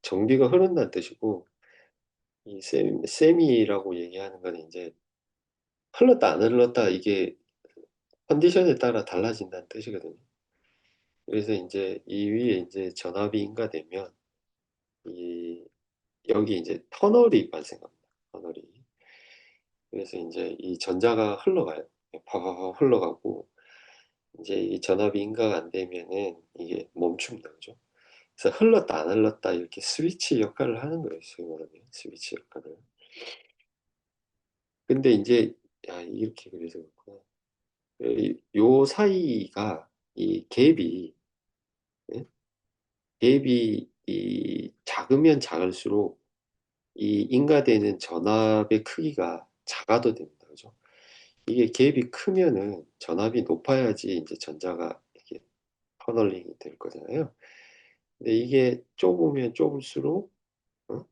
전기가 흐른다는 뜻이고, 이 세미라고 얘기하는 건 이제, 흘렀다 안 흘렀다 이게 컨디션에 따라 달라진다는 뜻이거든요. 그래서 이제 이 위에 이제 전압이 인가되면 이 여기 이제 터널이 발생합니다. 터널이. 그래서 이제 이 전자가 흘러가요. 파파파 흘러가고 이제 이 전압이 인가가 안 되면은 이게 멈춥니다. 그죠? 그래서 흘렀다 안 흘렀다 이렇게 스위치 역할을 하는 거예요. 소위 말하면 스위치 역할을. 근데 이제 이렇게 그래서 그렇구나. 요 사이가 이 갭이 예? 갭이 이 작으면 작을수록 이 인가되는 전압의 크기가 작아도 됩니다. 그죠? 이게 갭이 크면은 전압이 높아야지 이제 전자가 이렇게 터널링이 될 거잖아요. 근데 이게 좁으면 좁을수록 어?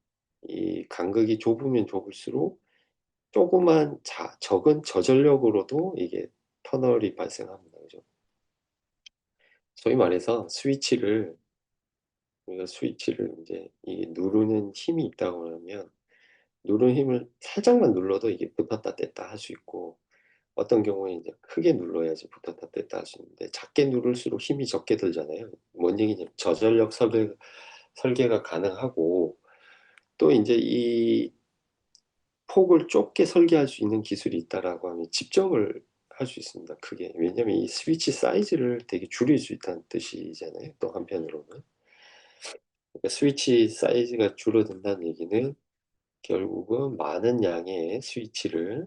이 간극이 좁으면 좁을수록 조그만 적은 저전력으로도 이게 터널이 발생합니다. 그죠? 소위 말해서 우리가 스위치를 이제 이 누르는 힘이 있다고 하면 누르는 힘을 살짝만 눌러도 이게 붙었다 뗐다 할 수 있고 어떤 경우에 이제 크게 눌러야지 붙었다 뗐다 할 수 있는데 작게 누를수록 힘이 적게 들잖아요. 뭔 얘기냐면 저전력 설계가 가능하고 또 이제 이 폭을 좁게 설계할 수 있는 기술이 있다라고 하면 집적을 할 수 있습니다. 크게. 왜냐하면 이 스위치 사이즈를 되게 줄일 수 있다는 뜻이잖아요. 또 한편으로는. 그러니까 스위치 사이즈가 줄어든다는 얘기는 결국은 많은 양의 스위치를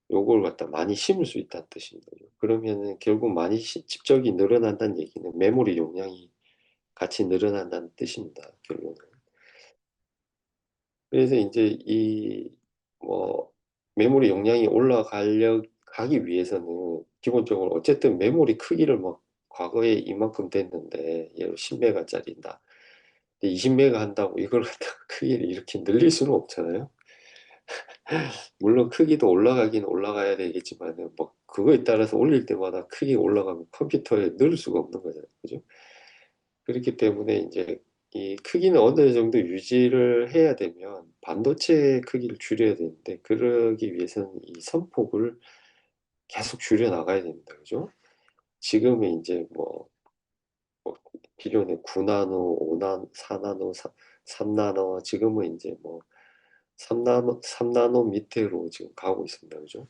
요걸 갖다 많이 심을 수 있다는 뜻입니다. 그러면은 결국 많이 집적이 늘어난다는 얘기는 메모리 용량이 같이 늘어난다는 뜻입니다. 결국은. 그래서 이제 뭐 메모리 용량이 가기 위해서는 기본적으로 어쨌든 메모리 크기를 뭐 과거에 이만큼 됐는데 예를 10메가짜리다. 20메가 한다고 이걸 갖다가 크기를 이렇게 늘릴 수는 없잖아요. 물론 크기도 올라가긴 올라가야 되겠지만 뭐 그거에 따라서 올릴 때마다 크기가 올라가면 컴퓨터에 넣을 수가 없는 거잖아요. 그죠? 그렇기 때문에 이제 이 크기는 어느 정도 유지를 해야 되면 반도체 크기를 줄여야 되는데 그러기 위해서는 이 선폭을 계속 줄여 나가야 됩니다. 그죠? 지금은 이제 뭐 기존에 9나노, 5나노, 4나노, 3나노 지금은 이제 뭐 3나노 밑으로 지금 가고 있습니다. 그죠?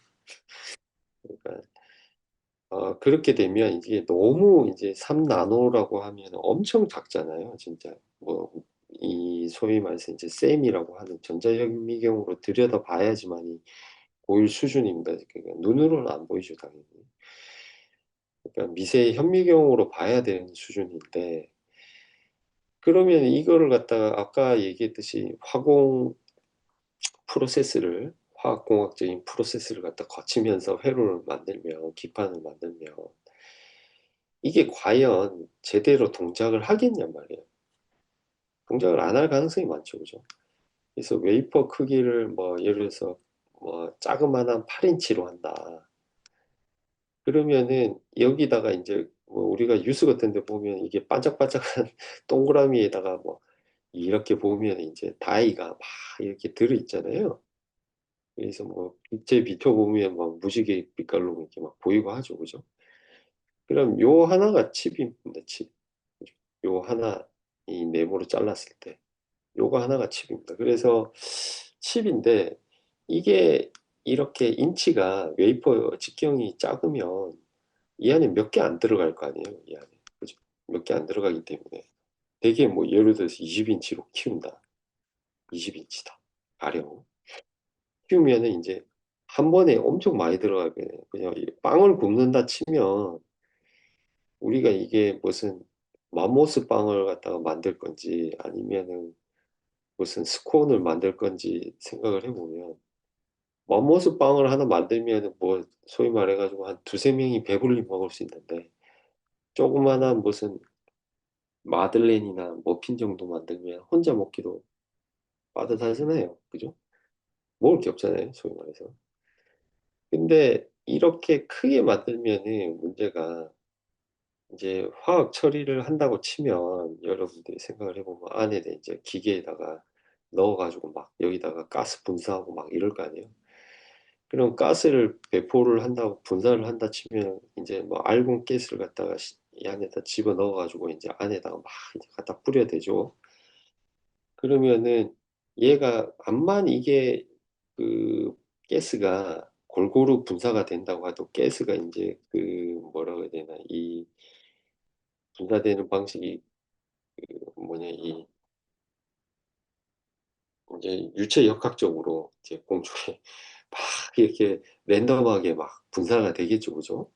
그러니까 그렇게 되면 이게 너무 이제 3나노라고 하면 엄청 작잖아요. 진짜 이 소위 말해서 이제 셈이라고 하는 전자현미경으로 들여다봐야지만이 보일 수준입니다. 그러니까 눈으로는 안 보이죠, 당연히. 그러니까 미세 현미경으로 봐야 되는 수준인데 그러면 이거를 갖다가 아까 얘기했듯이 화학공학적인 프로세스를 갖다 거치면서 회로를 만들면 기판을 만들면 이게 과연 제대로 동작을 하겠냔 말이에요. 동작을 안 할 가능성이 많죠, 그죠? 그래서 웨이퍼 크기를 뭐 예를 들어서 뭐 자그마한 8인치로 한다. 그러면은 여기다가 이제 뭐 우리가 뉴스 같은 데 보면 이게 반짝반짝한 동그라미에다가 뭐 이렇게 보면 이제 다이가 막 이렇게 들어있잖아요. 그래서 뭐 빛에 비춰보면 막 무지개 빛깔로 이렇게 막 보이고 하죠, 그죠? 그럼 요 하나가 칩입니다, 칩. 요 하나 이 네모로 잘랐을 때 요거 하나가 칩입니다. 그래서 칩인데 이게 이렇게 인치가 웨이퍼 직경이 작으면 이 안에 몇 개 안 들어갈 거 아니에요, 이 안에. 그죠? 몇 개 안 들어가기 때문에 되게 뭐 예를 들어서 20인치로 키운다. 20인치다. 가령. 키우면은 이제 한 번에 엄청 많이 들어가게 돼요. 그냥 이 빵을 굽는다 치면 우리가 이게 무슨 맘모스 빵을 갖다가 만들 건지 아니면은 무슨 스콘을 만들 건지 생각을 해보면 맘모스 빵을 하나 만들면은 뭐 소위 말해가지고 한 두세 명이 배불리 먹을 수 있는데 조그마한 무슨 마들렌이나 머핀 정도 만들면 혼자 먹기도 빠듯하잖아요. 그죠? 먹을 게 없잖아요. 소위 말해서. 근데 이렇게 크게 만들면은 문제가 이제 화학 처리를 한다고 치면 여러분들이 생각을 해보면 안에 이제 기계에다가 넣어가지고 막 여기다가 가스 분사하고 막 이럴 거 아니에요. 그럼 가스를 배포를 한다고 분사를 한다 치면 이제 뭐 알곤 가스를 갖다가 이 안에다 집어 넣어가지고 이제 안에다가 막 이제 갖다 뿌려야 되죠. 그러면은 얘가 암만 이게 그 가스가 골고루 분사가 된다고 해도 가스가 이제 그 뭐라고 해야 되나 이 분사되는 방식이 뭐냐 이 이제 유체 역학적으로 이제 공중에 막 이렇게 랜덤하게 막 분사가 되겠죠, 그죠?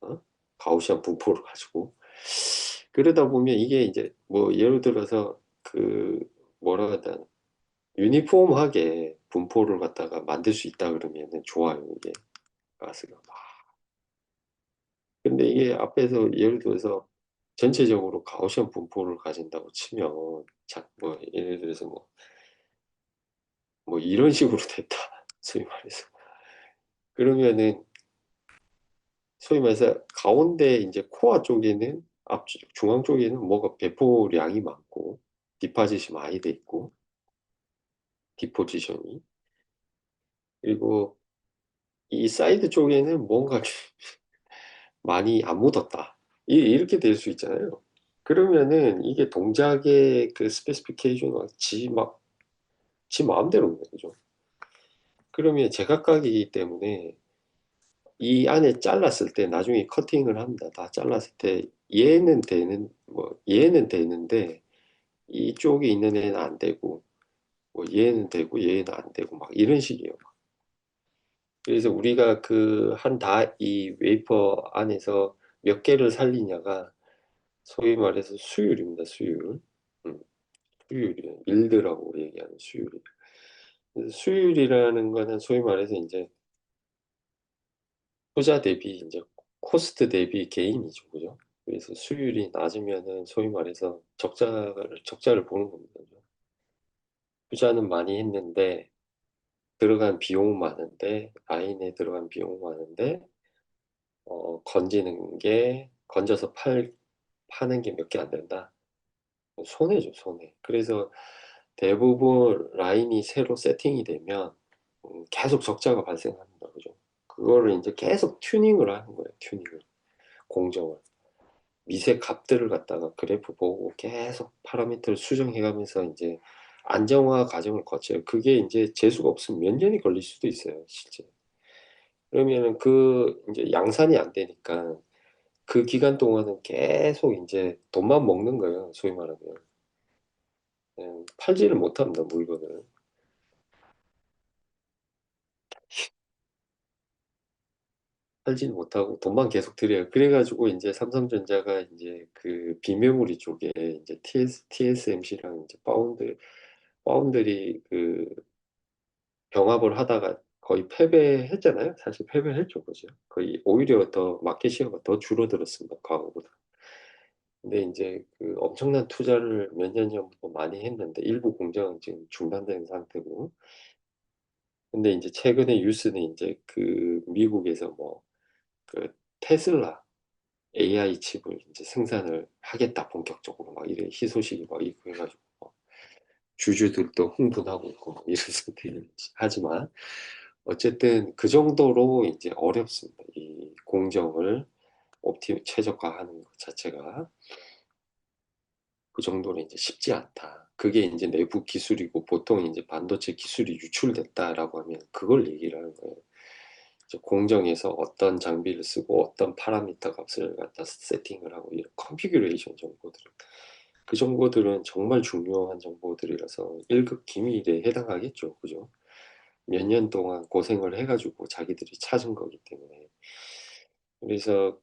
어? 가우시안 분포를 가지고 그러다 보면 이게 이제 뭐 예를 들어서 그 뭐라 해야 되나 유니폼하게 분포를 갖다가 만들 수 있다 그러면은 좋아요, 이게 가스가 막. 근데 이게 앞에서 예를 들어서 전체적으로 가우시안 분포를 가진다고 치면 자, 뭐 예를 들어서 뭐 이런 식으로 됐다. 소위 말해서. 그러면은 소위 말해서 가운데 이제 코어 쪽에는 중앙 쪽에는 뭐가 배포량이 많고 디파짓이 많이 돼 있고 디포지션이 그리고 이 사이드 쪽에는 뭔가 많이 안 묻었다. 이렇게 될 수 있잖아요. 그러면은 이게 동작의 그 스페시피케이션은 지 마음대로인 거죠. 그러면 제각각이기 때문에 이 안에 잘랐을 때 나중에 커팅을 합니다. 다 잘랐을 때 얘는 되는 뭐 얘는 되는데 이쪽에 있는 애는 안 되고 뭐 얘는 되고 얘는 안 되고 막 이런 식이에요. 그래서 우리가 그 한 이 웨이퍼 안에서 몇 개를 살리냐가 소위 말해서 수율입니다. 수율. 음, 수율이에요. 일드라고 얘기하는 수율. 그래서 수율이라는 거는 소위 말해서 이제 투자 대비 이제 코스트 대비 게인이죠, 그죠? 그래서 수율이 낮으면은 소위 말해서 적자를 보는 겁니다. 그죠? 투자는 많이 했는데 들어간 비용은 많은데 라인에 들어간 비용은 많은데 건져서 파는 게 몇 개 안 된다. 손해죠, 손해. 그래서 대부분 라인이 새로 세팅이 되면 계속 적자가 발생합니다. 그죠? 그거를 이제 계속 튜닝을 하는 거예요. 튜닝을. 공정을. 미세 값들을 갖다가 그래프 보고 계속 파라미터를 수정해가면서 이제 안정화 과정을 거쳐요. 그게 이제 재수가 없으면 몇 년이 걸릴 수도 있어요, 실제. 그러면은 그 이제 양산이 안 되니까 그 기간 동안은 계속 이제 돈만 먹는 거예요, 소위 말하면. 팔지를 못합니다, 물건을. 팔지는 못하고 돈만 계속 들여요. 그래가지고 이제 삼성전자가 이제 그 비메모리 쪽에 이제 TSMC랑 이제 파운드리 그 병합을 하다가 거의 패배했잖아요. 사실 패배했죠, 그죠? 거의 오히려 더 마켓 시어가 더 줄어들었습니다, 과거보다. 근데 이제 그 엄청난 투자를 몇 년 전부터 많이 했는데 일부 공장은 지금 중단된 상태고. 근데 이제 최근에 뉴스는 이제 그 미국에서 뭐 그 테슬라 AI 칩을 이제 생산을 하겠다 본격적으로 막 이래 희소식이 막 있고 해가지고 주주들도 흥분하고 있고 뭐 이런 상태는 하지만 어쨌든 그 정도로 이제 어렵습니다. 이 공정을 최적화하는 것 자체가 그 정도로 이제 쉽지 않다. 그게 이제 내부 기술이고 보통 이제 반도체 기술이 유출됐다라고 하면 그걸 얘기를 하는 거예요. 이제 공정에서 어떤 장비를 쓰고 어떤 파라미터 값을 갖다 세팅을 하고 이런 컨피규레이션 정보들 그 정보들은 정말 중요한 정보들이라서 1급 기밀에 해당하겠죠. 그죠? 몇 년 동안 고생을 해가지고 자기들이 찾은 거기 때문에. 그래서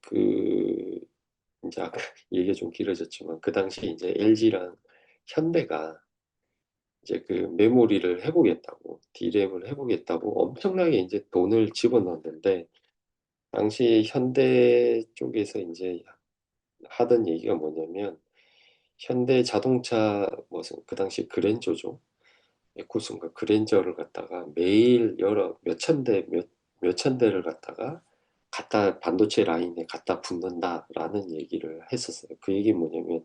이제 아까 얘기가 좀 길어졌지만 그 당시 이제 LG랑 현대가 이제 그 메모리를 해보겠다고, D램을 해보겠다고 엄청나게 이제 돈을 집어넣었는데 당시 현대 쪽에서 이제 하던 얘기가 뭐냐면 현대 자동차 무슨 그 당시 그랜저죠. 에쿠스인가 그랜저를 갖다가 매일 여러 몇천 대, 몇천 대를 갖다가 갖다 반도체 라인에 갖다 붙는다라는 얘기를 했었어요. 그 얘기 뭐냐면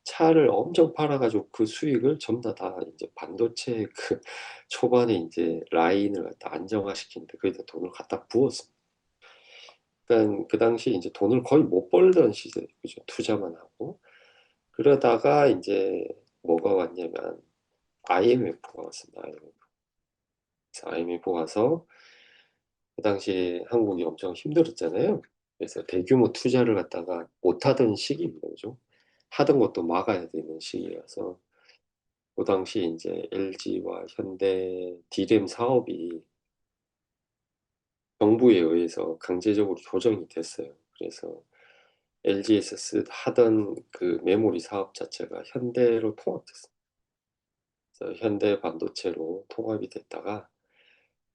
차를 엄청 팔아가지고 그 수익을 전부 다 이제 반도체 그 초반에 이제 라인을 갖다 안정화시키는데 거기다 돈을 갖다 부었습니다. 그러니까 그 당시 이제 돈을 거의 못 벌던 시대, 그죠? 투자만 하고 그러다가 이제 뭐가 왔냐면 IMF가 왔습니다. IMF. 그래서 IMF 와서 그 당시 한국이 엄청 힘들었잖아요. 그래서 대규모 투자를 갖다가 못하던 시기입니다. 그죠? 하던 것도 막아야 되는 시기라서 그 당시 이제 LG와 현대 D램 사업이 정부에 의해서 강제적으로 조정이 됐어요. 그래서 LG에서 하던 그 메모리 사업 자체가 현대로 통합됐어요. 그래서 현대 반도체로 통합이 됐다가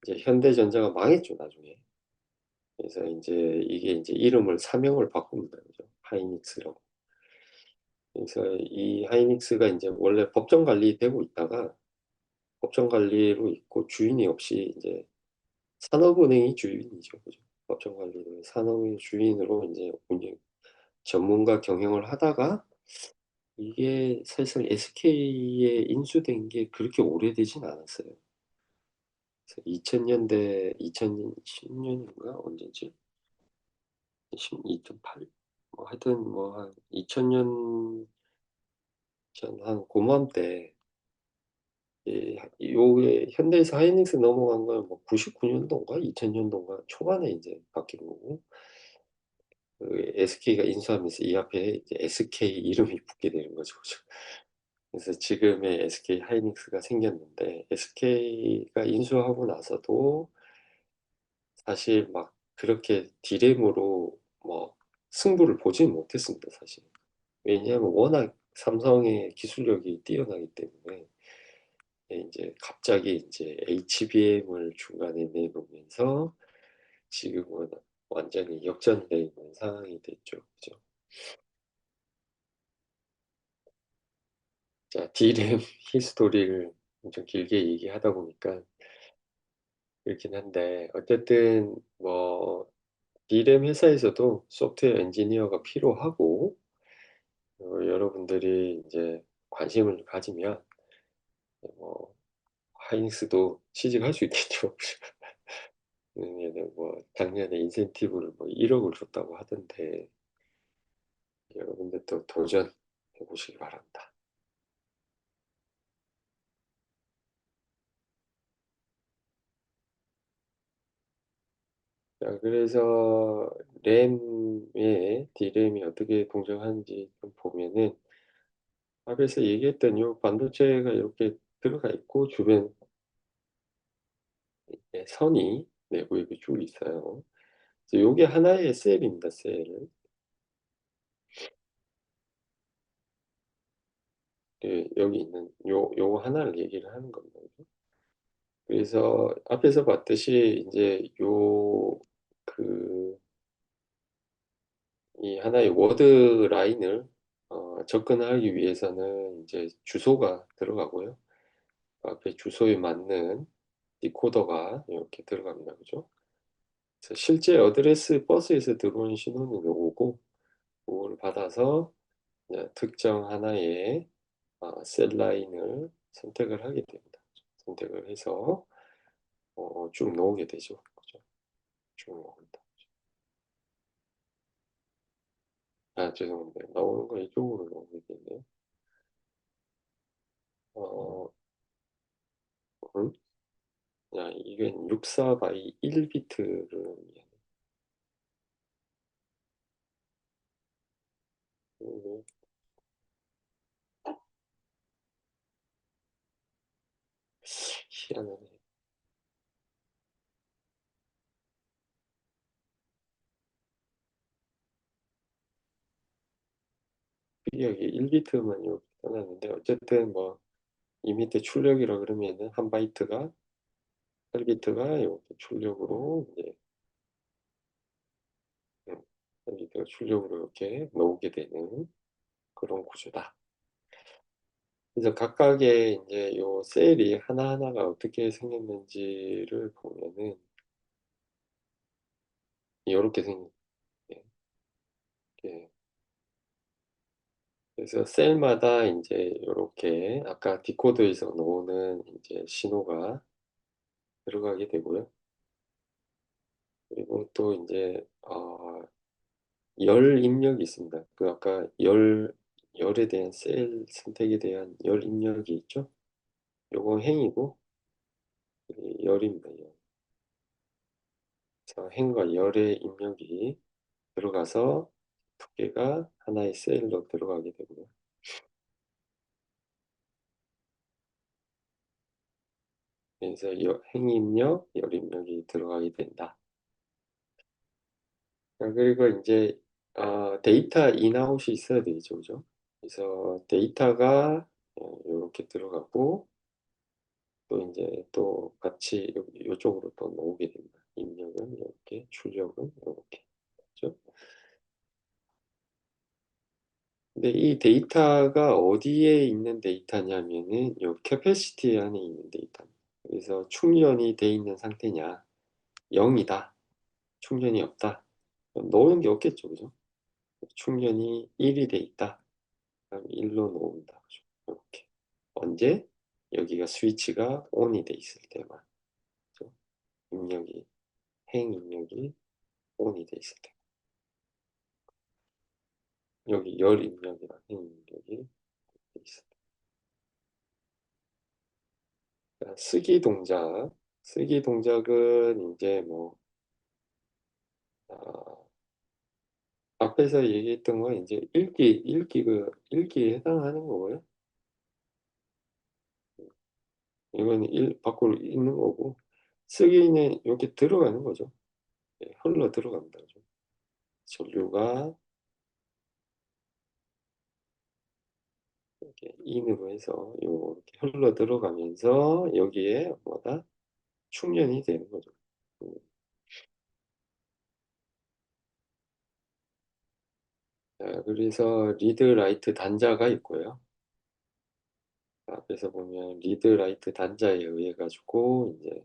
이제 현대전자가 망했죠, 나중에. 그래서 이제 이게 이제 이름을 사명을 바꿉니다. 그죠? 하이닉스라고. 그래서 이 하이닉스가 이제 원래 법정 관리되고 있다가 법정 관리로 있고 주인이 없이 이제 산업은행이 주인이죠. 그죠? 법정 관리로 산업의 주인으로 이제 운영 전문가 경영을 하다가 이게 사실상 SK에 인수된 게 그렇게 오래되진 않았어요. 2000년대, 2010년인가 언제지? 2008? 뭐 하여튼 뭐 한 2000년 전 한 고맘때 요게 현대에서 하이닉스 넘어간 건 뭐 99년도인가 2000년도인가 초반에 이제 바뀐 거고 그 SK가 인수하면서 이 앞에 이제 SK 이름이 붙게 되는 거죠. 그죠? 그래서 지금의 SK 하이닉스가 생겼는데 SK가 인수하고 나서도 사실 막 그렇게 디램으로 뭐 승부를 보진 못했습니다, 사실. 왜냐하면 워낙 삼성의 기술력이 뛰어나기 때문에 이제 갑자기 이제 HBM을 중간에 내놓으면서 지금은 완전히 역전되어 있는 상황이 됐죠. 그죠? 자, D램 히스토리를 엄청 길게 얘기하다 보니까 그렇긴 한데 어쨌든 뭐 D램 회사에서도 소프트웨어 엔지니어가 필요하고 여러분들이 이제 관심을 가지면 뭐 하이닉스도 취직할 수 있겠죠. 왜냐면 뭐 작년에 인센티브를 뭐 1억을 줬다고 하던데 여러분들 또 도전해 보시기 바랍니다. 자, 그래서 램에 D램이 어떻게 동작하는지 좀 보면은 앞에서 얘기했던 요 반도체가 이렇게 들어가 있고 주변 선이 내부에 이렇게 쭉 있어요. 그래서 요게 하나의 셀입니다, 셀. 여기 있는 요거 하나를 얘기를 하는 겁니다. 그래서 앞에서 봤듯이 이제 그, 이 하나의 워드 라인을 접근하기 위해서는 이제 주소가 들어가고요. 앞에 주소에 맞는 디코더가 이렇게 들어갑니다. 그죠? 그래서 실제 어드레스 버스에서 들어온 신호는 요거고, 그걸 받아서 이제 특정 하나의 셀 라인을 선택을 하게 됩니다. 선택을 해서 쭉 놓게 되죠. 그죠? 쭉 놓는다. 아, 죄송합니다. 나오는 거 이쪽으로 놓게 되네요. 어, 음? 야, 이건 64 바이 1비트를 희한하네. 출력이 1비트만 이렇게 떠나는데 어쨌든 뭐 이 밑에 출력이라 그러면은 한 바이트가 8비트가 이렇게 출력으로 이제 8비트가 출력으로 이렇게 나오게 되는 그런 구조다. 그래서 각각의 이제 요 셀이 하나하나가 어떻게 생겼는지를 보면은 이렇게 생긴 게 그래서 셀마다 이제 요렇게 아까 디코더에서 나오는 이제 신호가 들어가게 되고요. 그리고 또 이제 열 입력이 있습니다. 그 아까 열에 대한 셀 선택에 대한 열 입력이 있죠. 요거 행이고 열입니다. 열. 그래서 행과 열의 입력이 들어가서 두께가 하나의 셀로 들어가게 되고요. 그래서 행 입력, 열 입력이 들어가게 된다. 그리고 이제 데이터 인아웃이 있어야 되죠, 그죠? 그래서 데이터가 이렇게 들어가고 또 이제 또 같이 요쪽으로 또 나오게 됩니다. 입력은 이렇게, 출력은 이렇게. 그죠? 근데 이 데이터가 어디에 있는 데이터냐면은 요 캐패시티 안에 있는 데이터입니다. 그래서 충전이 돼 있는 상태냐, 0이다. 충전이 없다. 넣는 게 없겠죠, 그죠? 충전이 1이 돼 있다. 그럼 1로 놓은다. 그죠? 이렇게. 언제? 여기가 스위치가 ON이 돼 있을 때만. 그죠? 입력이, 행 입력이 ON이 돼 있을 때. 여기 열 입력이랑 행 입력이 돼 있을 때. 자, 쓰기 동작은 이제 뭐, 아, 앞에서 얘기했던 건 이제 읽기에 해당하는 거고요. 이건 밖으로 읽는 거고, 쓰기는 이렇게 들어가는 거죠. 예, 흘러 들어갑니다. 그죠? 전류가 이렇게 인으로 해서 이렇게 흘러 들어가면서 여기에 뭐다? 충전이 되는 거죠. 음. 자, 그래서 리드 라이트 단자가 있고요. 앞에서 보면 리드 라이트 단자에 의해 가지고 이제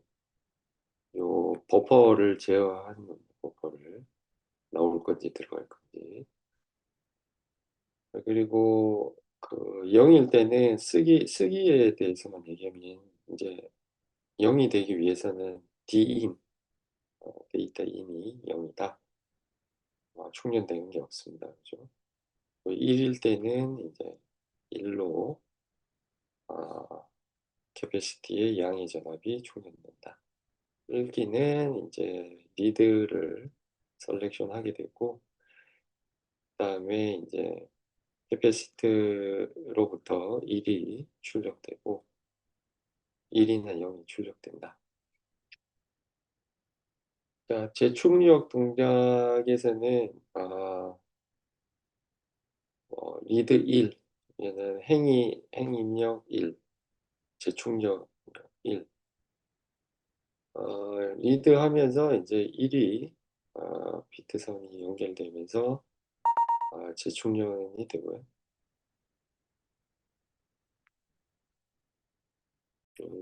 요 버퍼를 제어하는 겁니다. 버퍼를 나올 건지 들어갈 건지. 그리고 그 0일 때는 쓰기에 대해서만 얘기하면 이제 0이 되기 위해서는 D인, 데이터 인이 0이다. 충전되는 게 없습니다. 그죠? 1일 때는 이제 1로 캐패시티의 양의 전압이 충전된다. 1기는 이제 리드를 셀렉션 하게 되고 그다음에 이제 캐패시트로부터 1이 출력되고 1이나 0이 출력된다. 자, 재충력 동작에서는 리드 1, 얘는 행 입력 1, 재충력 1. 리드 하면서 이제 1이 비트선이 연결되면서 재충전이 되고요.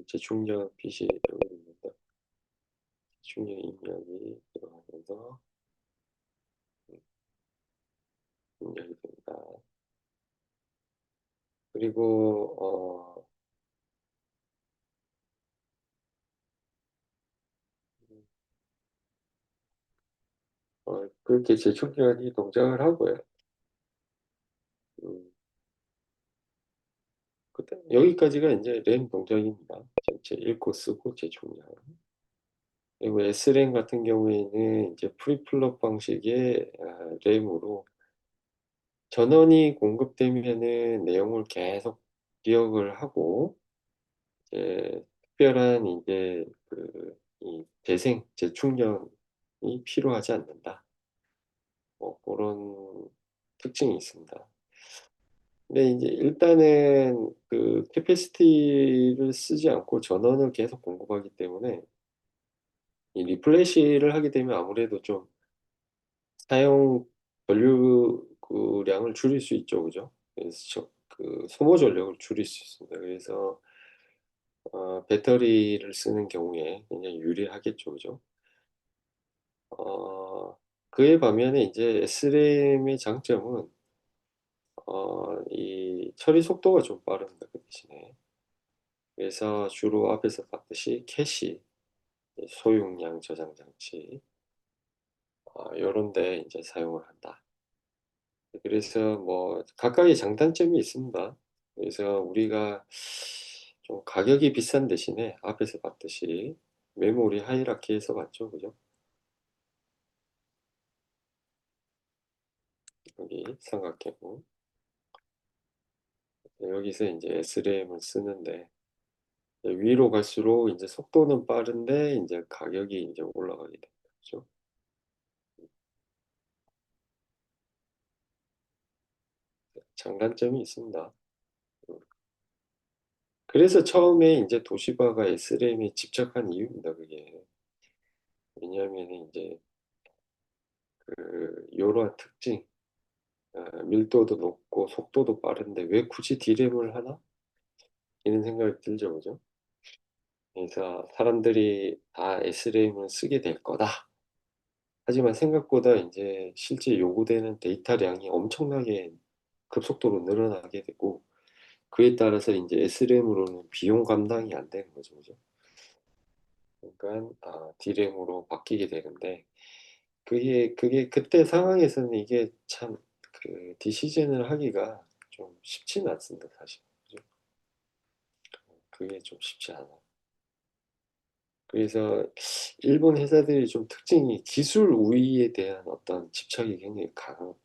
재충전 빛이 여기 있는데 재충전 입력이 들어가면서 입력이 됩니다. 그리고 그렇게 재충전이 동작을 하고요. 음, 여기까지가 이제 램 동작입니다. 전체 읽고 쓰고 재충전. 그리고 S램 같은 경우에는 이제 프리플럽 방식의 램으로 전원이 공급되면은 내용을 계속 기억을 하고, 특별한 이제 이 재생, 재충전이 필요하지 않는다. 뭐 그런 특징이 있습니다. 근데 이제 일단은 그 캐패시티를 쓰지 않고 전원을 계속 공급하기 때문에 이 리플래시를 하게 되면 아무래도 좀 사용 전류량을 줄일 수 있죠, 그죠? 그래서 그 소모 전력을 줄일 수 있습니다. 그래서 배터리를 쓰는 경우에 굉장히 유리하겠죠, 그죠? 어, 그에 반면에 이제 SRAM의 장점은 이 처리 속도가 좀 빠릅니다, 그 대신에. 그래서 주로 앞에서 봤듯이 캐시, 소용량 저장 장치, 요런 데 이제 사용을 한다. 그래서 뭐 각각의 장단점이 있습니다. 그래서 우리가 좀 가격이 비싼 대신에 앞에서 봤듯이 메모리 하이라키에서 봤죠, 그죠? 여기 삼각형. 여기서 이제 SRAM을 쓰는데 위로 갈수록 이제 속도는 빠른데 이제 가격이 이제 올라가게 됩니다. 그죠? 장단점이 있습니다. 그래서 처음에 이제 도시바가 SRAM에 집착한 이유입니다, 그게. 왜냐하면 이제 요러한 특징, 밀도도 높고 속도도 빠른데 왜 굳이 D램을 하나? 이런 생각이 들죠, 그죠? 그래서 사람들이 다 SRAM을 쓰게 될 거다. 하지만 생각보다 이제 실제 요구되는 데이터량이 엄청나게 급속도로 늘어나게 되고, 그에 따라서 이제 SRAM으로는 비용 감당이 안 되는 거죠, 그죠? 그러니까 D램으로 바뀌게 되는데, 그게 그때 상황에서는 이게 참 그 디시전을 하기가 좀 쉽지는 않습니다, 사실. 그죠? 그게 좀 쉽지 않아. 그래서 일본 회사들이 좀 특징이 기술 우위에 대한 어떤 집착이 굉장히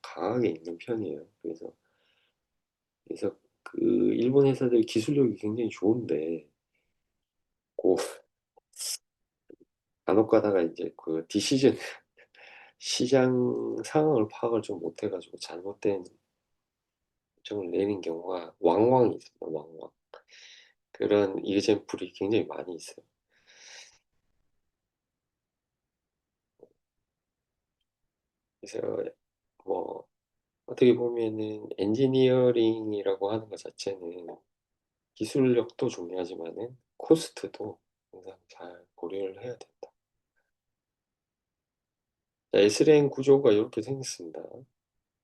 강하게 있는 편이에요. 그래서 그 일본 회사들 기술력이 굉장히 좋은데, 그 간혹 가다가 이제 그 디시전 시장 상황을 파악을 좀 못해가지고 잘못된 결정을 내린 경우가 왕왕 있습니다. 왕왕. 그런 이그젠플이 굉장히 많이 있어요. 그래서 뭐 어떻게 보면은 엔지니어링이라고 하는 것 자체는 기술력도 중요하지만은 코스트도 항상 잘 고려를 해야 된다. 자, S랭 구조가 이렇게 생겼습니다.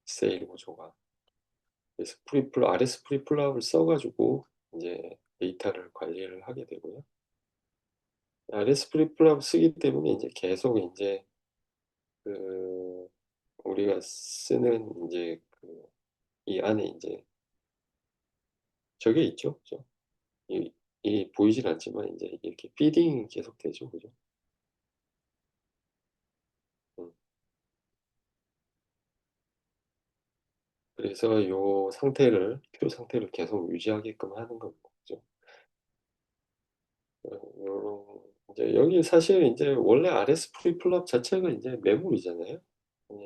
세일 구조가. 그래서 RS 프리플랍을 써가지고 이제 데이터를 관리를 하게 되고요. RS 프리플랍 쓰기 때문에 이제 계속 이제 그 우리가 쓰는 이제 이 안에 이제 저게 있죠, 그죠? 이 보이진 않지만 이제 이렇게 피딩이 계속 되죠, 그죠? 음. 그래서 요 상태를 표 상태를 계속 유지하게끔 하는 겁니다, 그죠? 요런 이제 여기 사실 이제 원래 RS 프리플랍 자체가 이제 메모리잖아요.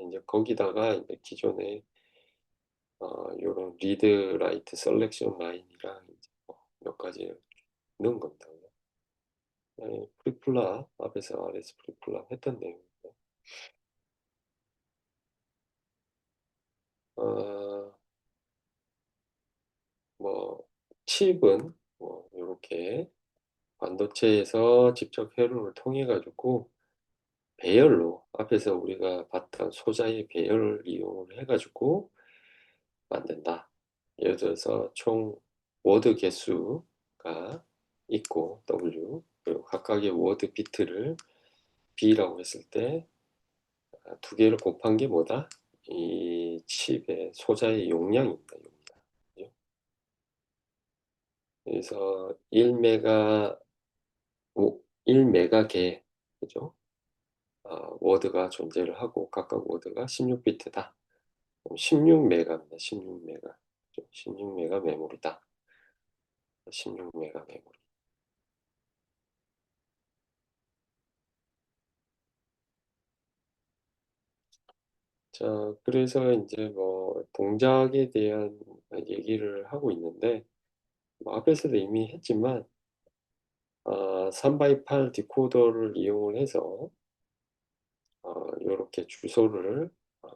이제 거기다가 이제 기존에 요런 리드 라이트 셀렉션 라인이랑 이제 뭐몇 가지 넣은 겁니다. 프리플랍 앞에서 RS 프리플랍 했던 내용입니다. 어, 뭐 칩은 뭐 요렇게 반도체에서 직접 회로를 통해 가지고 배열로 앞에서 우리가 봤던 소자의 배열을 이용을 해 가지고 만든다. 예를 들어서 총 워드 개수가 있고 W, 그리고 각각의 워드 비트를 B라고 했을 때 두 개를 곱한 게 뭐다? 이 칩의 소자의 용량입니다. 용량. 그죠? 그래서 1메가 1메가개, 그죠? 워드가 존재를 하고 각각 워드가 16비트다. 16메가입니다. 16메가. 16메가 메모리다. 16메가 메모리. 자, 그래서 이제 뭐 동작에 대한 얘기를 하고 있는데, 뭐 앞에서도 이미 했지만 3x8 디코더를 이용을 해서 이렇게 주소를 어,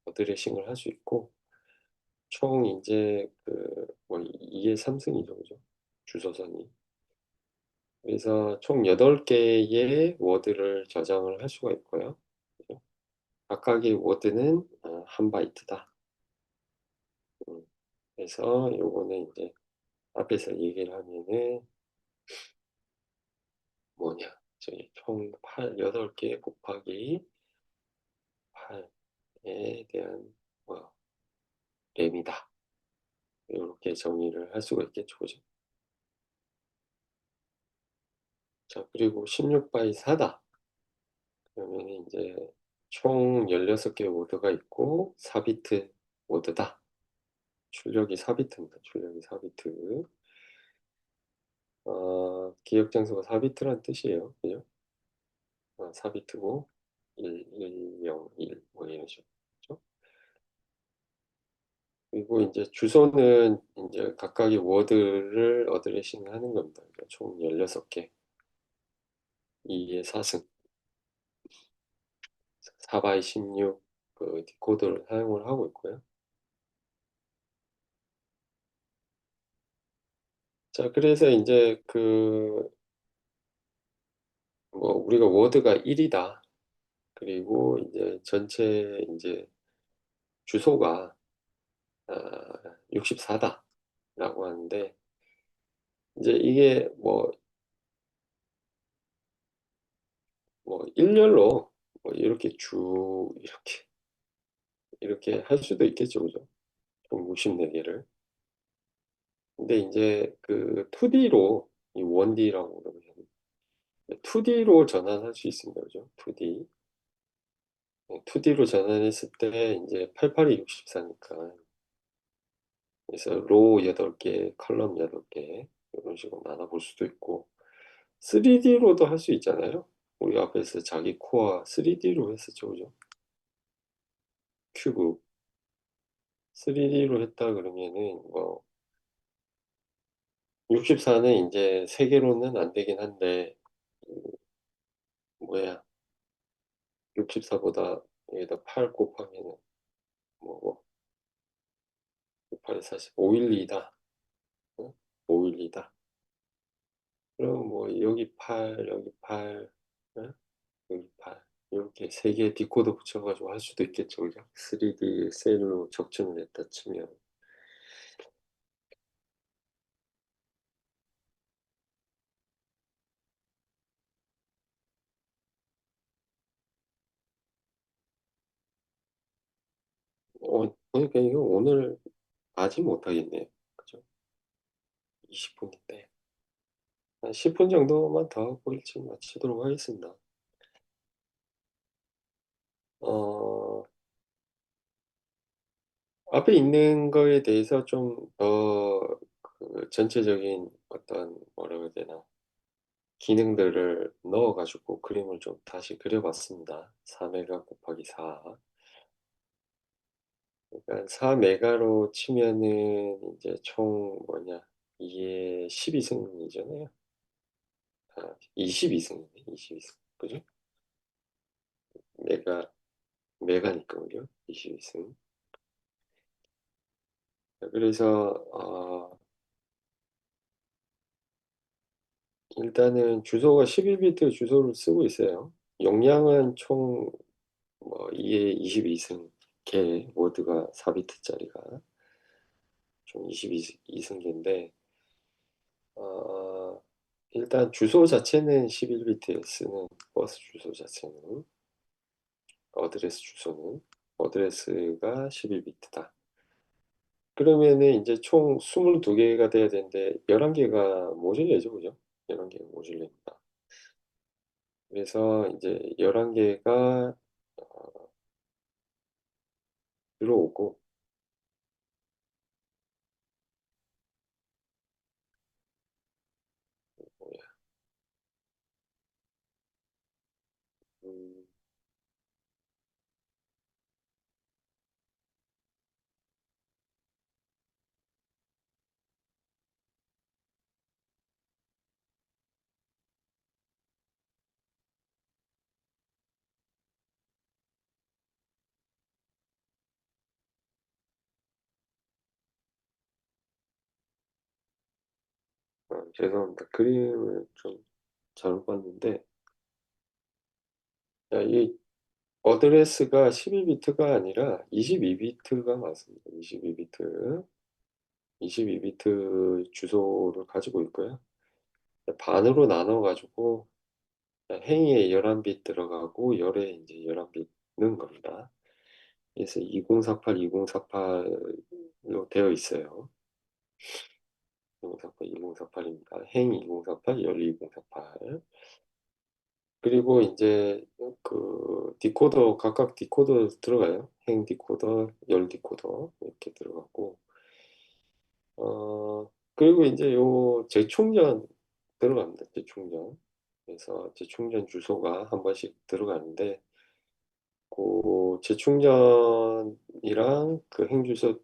어드레싱을 할 수 있고, 총 이제 그뭐 2의 3승이죠, 그죠? 주소선이. 그래서 총 8개의 워드를 저장을 할 수가 있고요. 그죠? 각각의 워드는 한 바이트다. 음, 그래서 요거는 이제 앞에서 얘기를 하면은 뭐냐? 저기 총 8개 곱하기 8에 대한 뭐 램이다. 이렇게 정의를 할 수가 있겠죠, 그죠? 자, 그리고 16바이 4다. 그러면 이제 총 16개 워드가 있고 4비트 워드다. 출력이 4비트입니다. 출력이 4비트. 기억 장소가 4비트란 뜻이에요. 그죠? 4비트고 1, 1, 0, 1, 뭐 이런 식으로. 그죠? 그리고 이제 주소는 이제 각각의 워드를 어드레싱 하는 겁니다. 그러니까 총 16개. 2의 4승. 4바이 16 디코더를 사용을 하고 있고요. 자, 그래서 이제 뭐 우리가 워드가 1이다. 그리고 이제 전체 이제 주소가 64다라고 하는데, 이제 이게 뭐 일렬로 뭐 이렇게 쭉 이렇게 할 수도 있겠죠, 그죠? 총 64개를. 근데 이제 2D로 이 1D라고 그러면 2D로 전환할 수 있습니다, 그죠? 2D. 2D로 전환했을 때 이제 88이 64니까, 그래서 로 8개, 컬럼 8개 이런 식으로 나눠볼 수도 있고, 3D로도 할 수 있잖아요. 우리 앞에서 자기 코어 3D로 했었죠, 그죠? 큐브 3D로 했다 그러면은 뭐 64는 이제 3개로는 안 되긴 한데, 뭐야, 64보다 여기다 8 곱하면은 뭐 8이 40, 512다. 512다. 그럼 뭐 여기 8, 여기 8, 여기 8. 이렇게 3개 디코더 붙여가지고 할 수도 있겠죠, 그죠? 3D 셀로 적층을 했다 치면. 그러니까 이거 오늘 아직 못하겠네요. 그죠? 20분인데. 한 10분 정도만 더 하고 일찍 마치도록 하겠습니다. 어, 앞에 있는 거에 대해서 좀 더 전체적인 어떤 뭐라고 해야 되나 기능들을 넣어가지고 그림을 좀 다시 그려봤습니다. 4메가 곱하기 4. 그러니까 4메가로 치면은 이제 총 뭐냐 2의 12승이잖아요. 22승이네. 22승. 그죠? 메가 메가니까 그죠? 22승. 그래서 일단은 주소가 11비트 주소를 쓰고 있어요. 용량은 총 뭐 2에 22승 개 워드가 4비트짜리가 총 22승계인데, 일단 주소 자체는 11비트에 쓰는 버스 주소 자체는. 어드레스 주소는 어드레스가 12비트다. 그러면은 이제 총 22개가 돼야 되는데 11개가 모질래죠, 그죠? 11개가 모질랍니다. 그래서 이제 11개가 들어오고, 뭐야, 음, 죄송합니다. 그림을 좀 잘못 봤는데, 이 어드레스가 12비트가 아니라 22비트가 맞습니다. 22비트. 22비트 주소를 가지고 있고요. 반으로 나눠가지고 행에 11빛 들어가고 열에 이제 11빛 넣은 겁니다. 그래서 2048, 2048로 되어 있어요. 2048, 2048입니다. 행 2048, 열 2048. 그리고 이제 그 디코더, 각각 디코더 들어가요. 행 디코더, 열 디코더 이렇게 들어가고, 그리고 이제 요 재충전 들어갑니다. 재충전. 그래서 재충전 주소가 한 번씩 들어가는데, 그 재충전이랑 그 행주소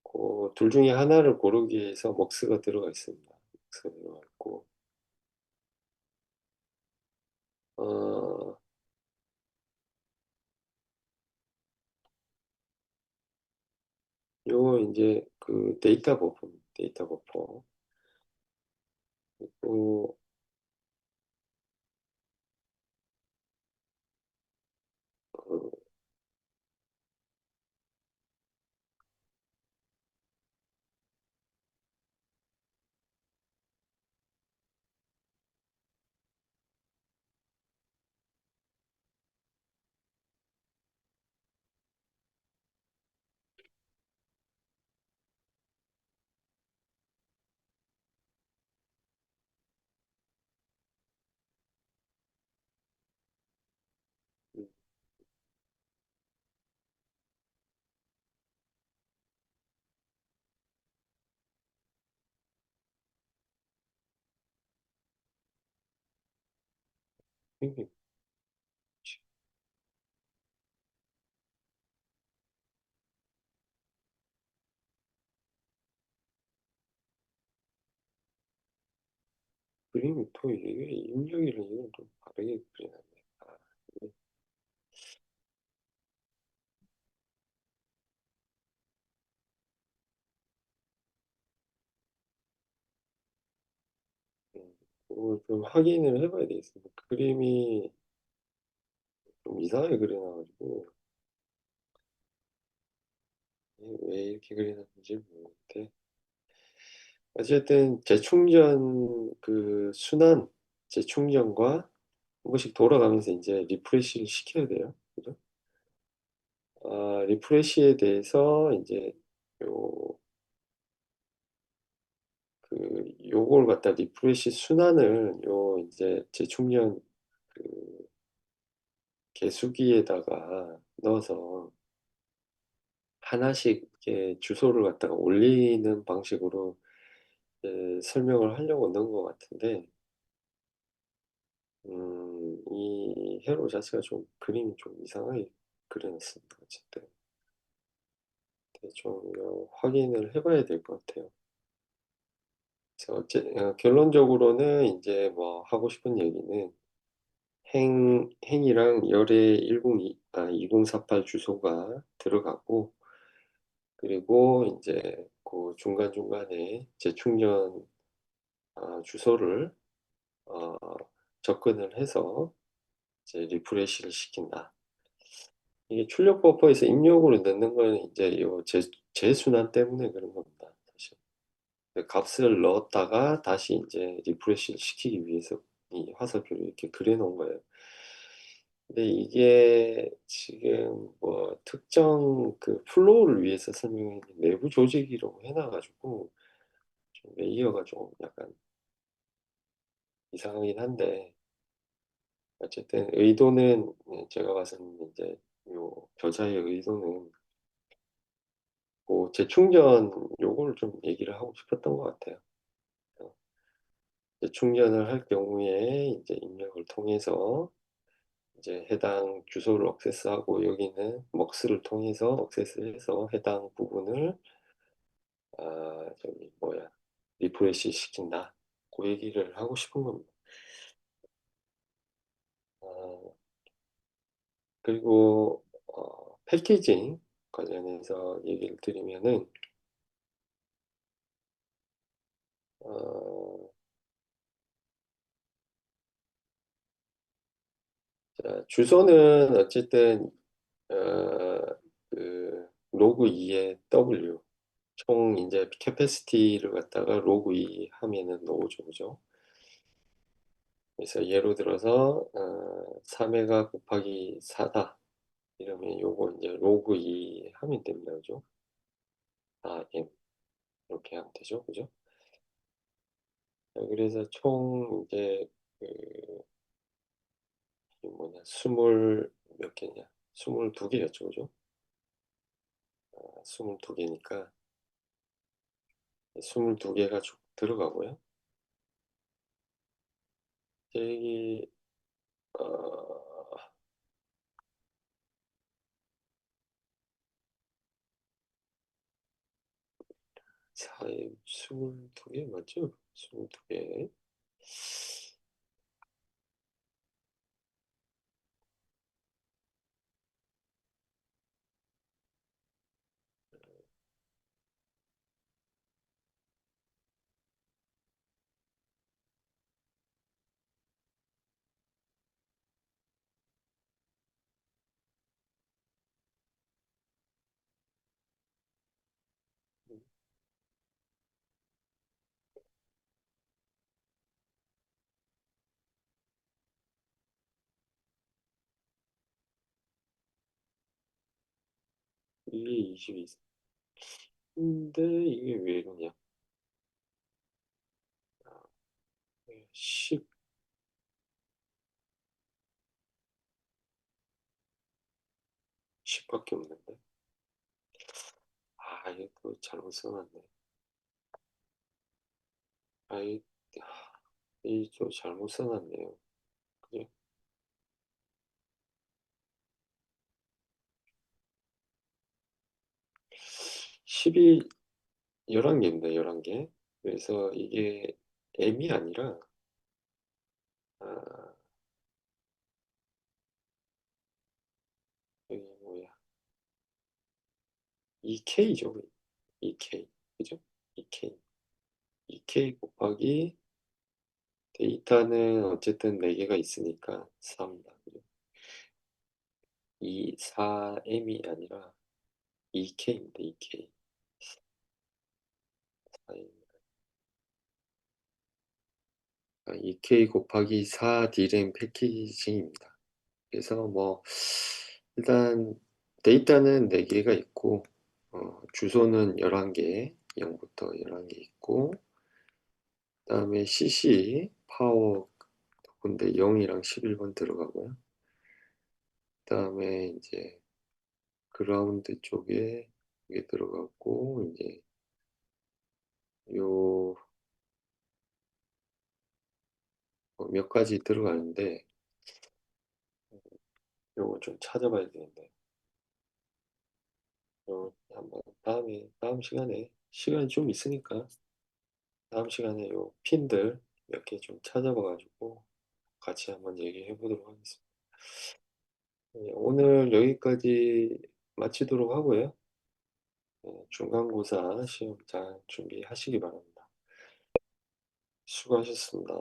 그둘 중에 하나를 고르기 위해서 먹스가 들어가 있습니다. 먹스가 들어가 있고, 어, 요 이제 그 데이터 버프, 데이터 버프. 또, 어, 이게 그림이 또 이게 입력이랑 이건 좀 다르게 그려놨네. 아, 이게, 그걸 좀 확인을 해봐야 되겠습니다. 그림이 좀 이상하게 그려놔가지고, 왜 이렇게 그려놨는지 모르겠는데, 어쨌든 재충전 그 순환 재충전과 한 번씩 돌아가면서 이제 리프레시를 시켜야 돼요. 그죠? 리프레시에 대해서 이제 요, 요걸 갖다 리프레시 순환을 요 이제 재충전 그 개수기에다가 넣어서 하나씩 이렇게 주소를 갖다가 올리는 방식으로 설명을 하려고 넣은 것 같은데, 이 회로 자체가 좀 그림이 좀 이상하게 그려놨습니다. 어쨌든 좀 확인을 해봐야 될 것 같아요. 그래서 결론적으로는 이제 뭐 하고 싶은 얘기는 행이랑 열의 2048 주소가 들어가고, 그리고 이제 그 중간중간에 재충전 주소를 어, 접근을 해서 이제 리프레시를 시킨다. 이게 출력 버퍼에서 입력으로 넣는 거는 이제 요 재순환 때문에 그런 겁니다. 사실. 값을 넣었다가 다시 이제 리프레시를 시키기 위해서 이 화살표를 이렇게 그려놓은 거예요. 근데 이게 지금 뭐 특정 그 플로우를 위해서 설명해 내부 조직이라고 해놔가지고 좀 레이어가 좀 약간 이상하긴 한데 어쨌든 의도는 제가 봐서는 이제 요 저자의 의도는 그 재충전 요거를 좀 얘기를 하고 싶었던 것 같아요. 어, 재충전을 할 경우에 이제 입력을 통해서 이제 해당 주소를 액세스하고 여기는 먹스를 통해서 액세스해서 해당 부분을 저기 뭐야 리프레시 시킨다. 그 얘기를 하고 싶은 겁니다. 어, 그리고 패키징 관련해서 얘기를 드리면은 어, 자, 주소는 어쨌든 어, 그 로그 2에 W 총 이제 캐패시티를 갖다가 로그 2 하면은 나오죠, 그죠? 그래서 예로 들어서 3회가 곱하기 4다 이러면 요거 이제 로그 2 하면 됩니다, 그죠? M 이렇게 하면 되죠, 그죠? 그래서 총 이제 그 뭐냐 스물 몇 개냐 22개였죠, 그죠? 22개니까 22개가 쭉 들어가고요. 여기 어, 4에 22개 맞죠? 22개. 이게 22. 근데 이게 왜 이러냐? 10, 10밖에 없는데? 이거 잘못 써놨네. 아, 이, 이좀 잘못 써놨네요. 그죠? 10이 11개입니다, 11개. 그래서 이게 M이 아니라, 아, 여기 뭐야. EK죠. EK. 그죠? EK. EK 곱하기 데이터는 어쨌든 4개가 있으니까 4입니다. 그죠? 4M이 아니라 EK입니다. EK. 2K 곱하기 4 D램 패키징입니다. 그래서 뭐 일단 데이터는 4개가 있고 주소는 11개 0부터 11개 있고 그 다음에 CC 파워 근데 0이랑 11번 들어가고요. 그 다음에 이제 그라운드 쪽에 이게 들어갔고 이제 요 몇 가지 들어가는데 요거 좀 찾아봐야 되는데 요 한번 다음 시간에 시간이 좀 있으니까 다음 시간에 요 핀들 몇 개 좀 찾아봐 가지고 같이 한번 얘기해 보도록 하겠습니다. 네, 오늘 여기까지 마치도록 하고요. 중간고사 시험 잘 준비하시기 바랍니다. 수고하셨습니다.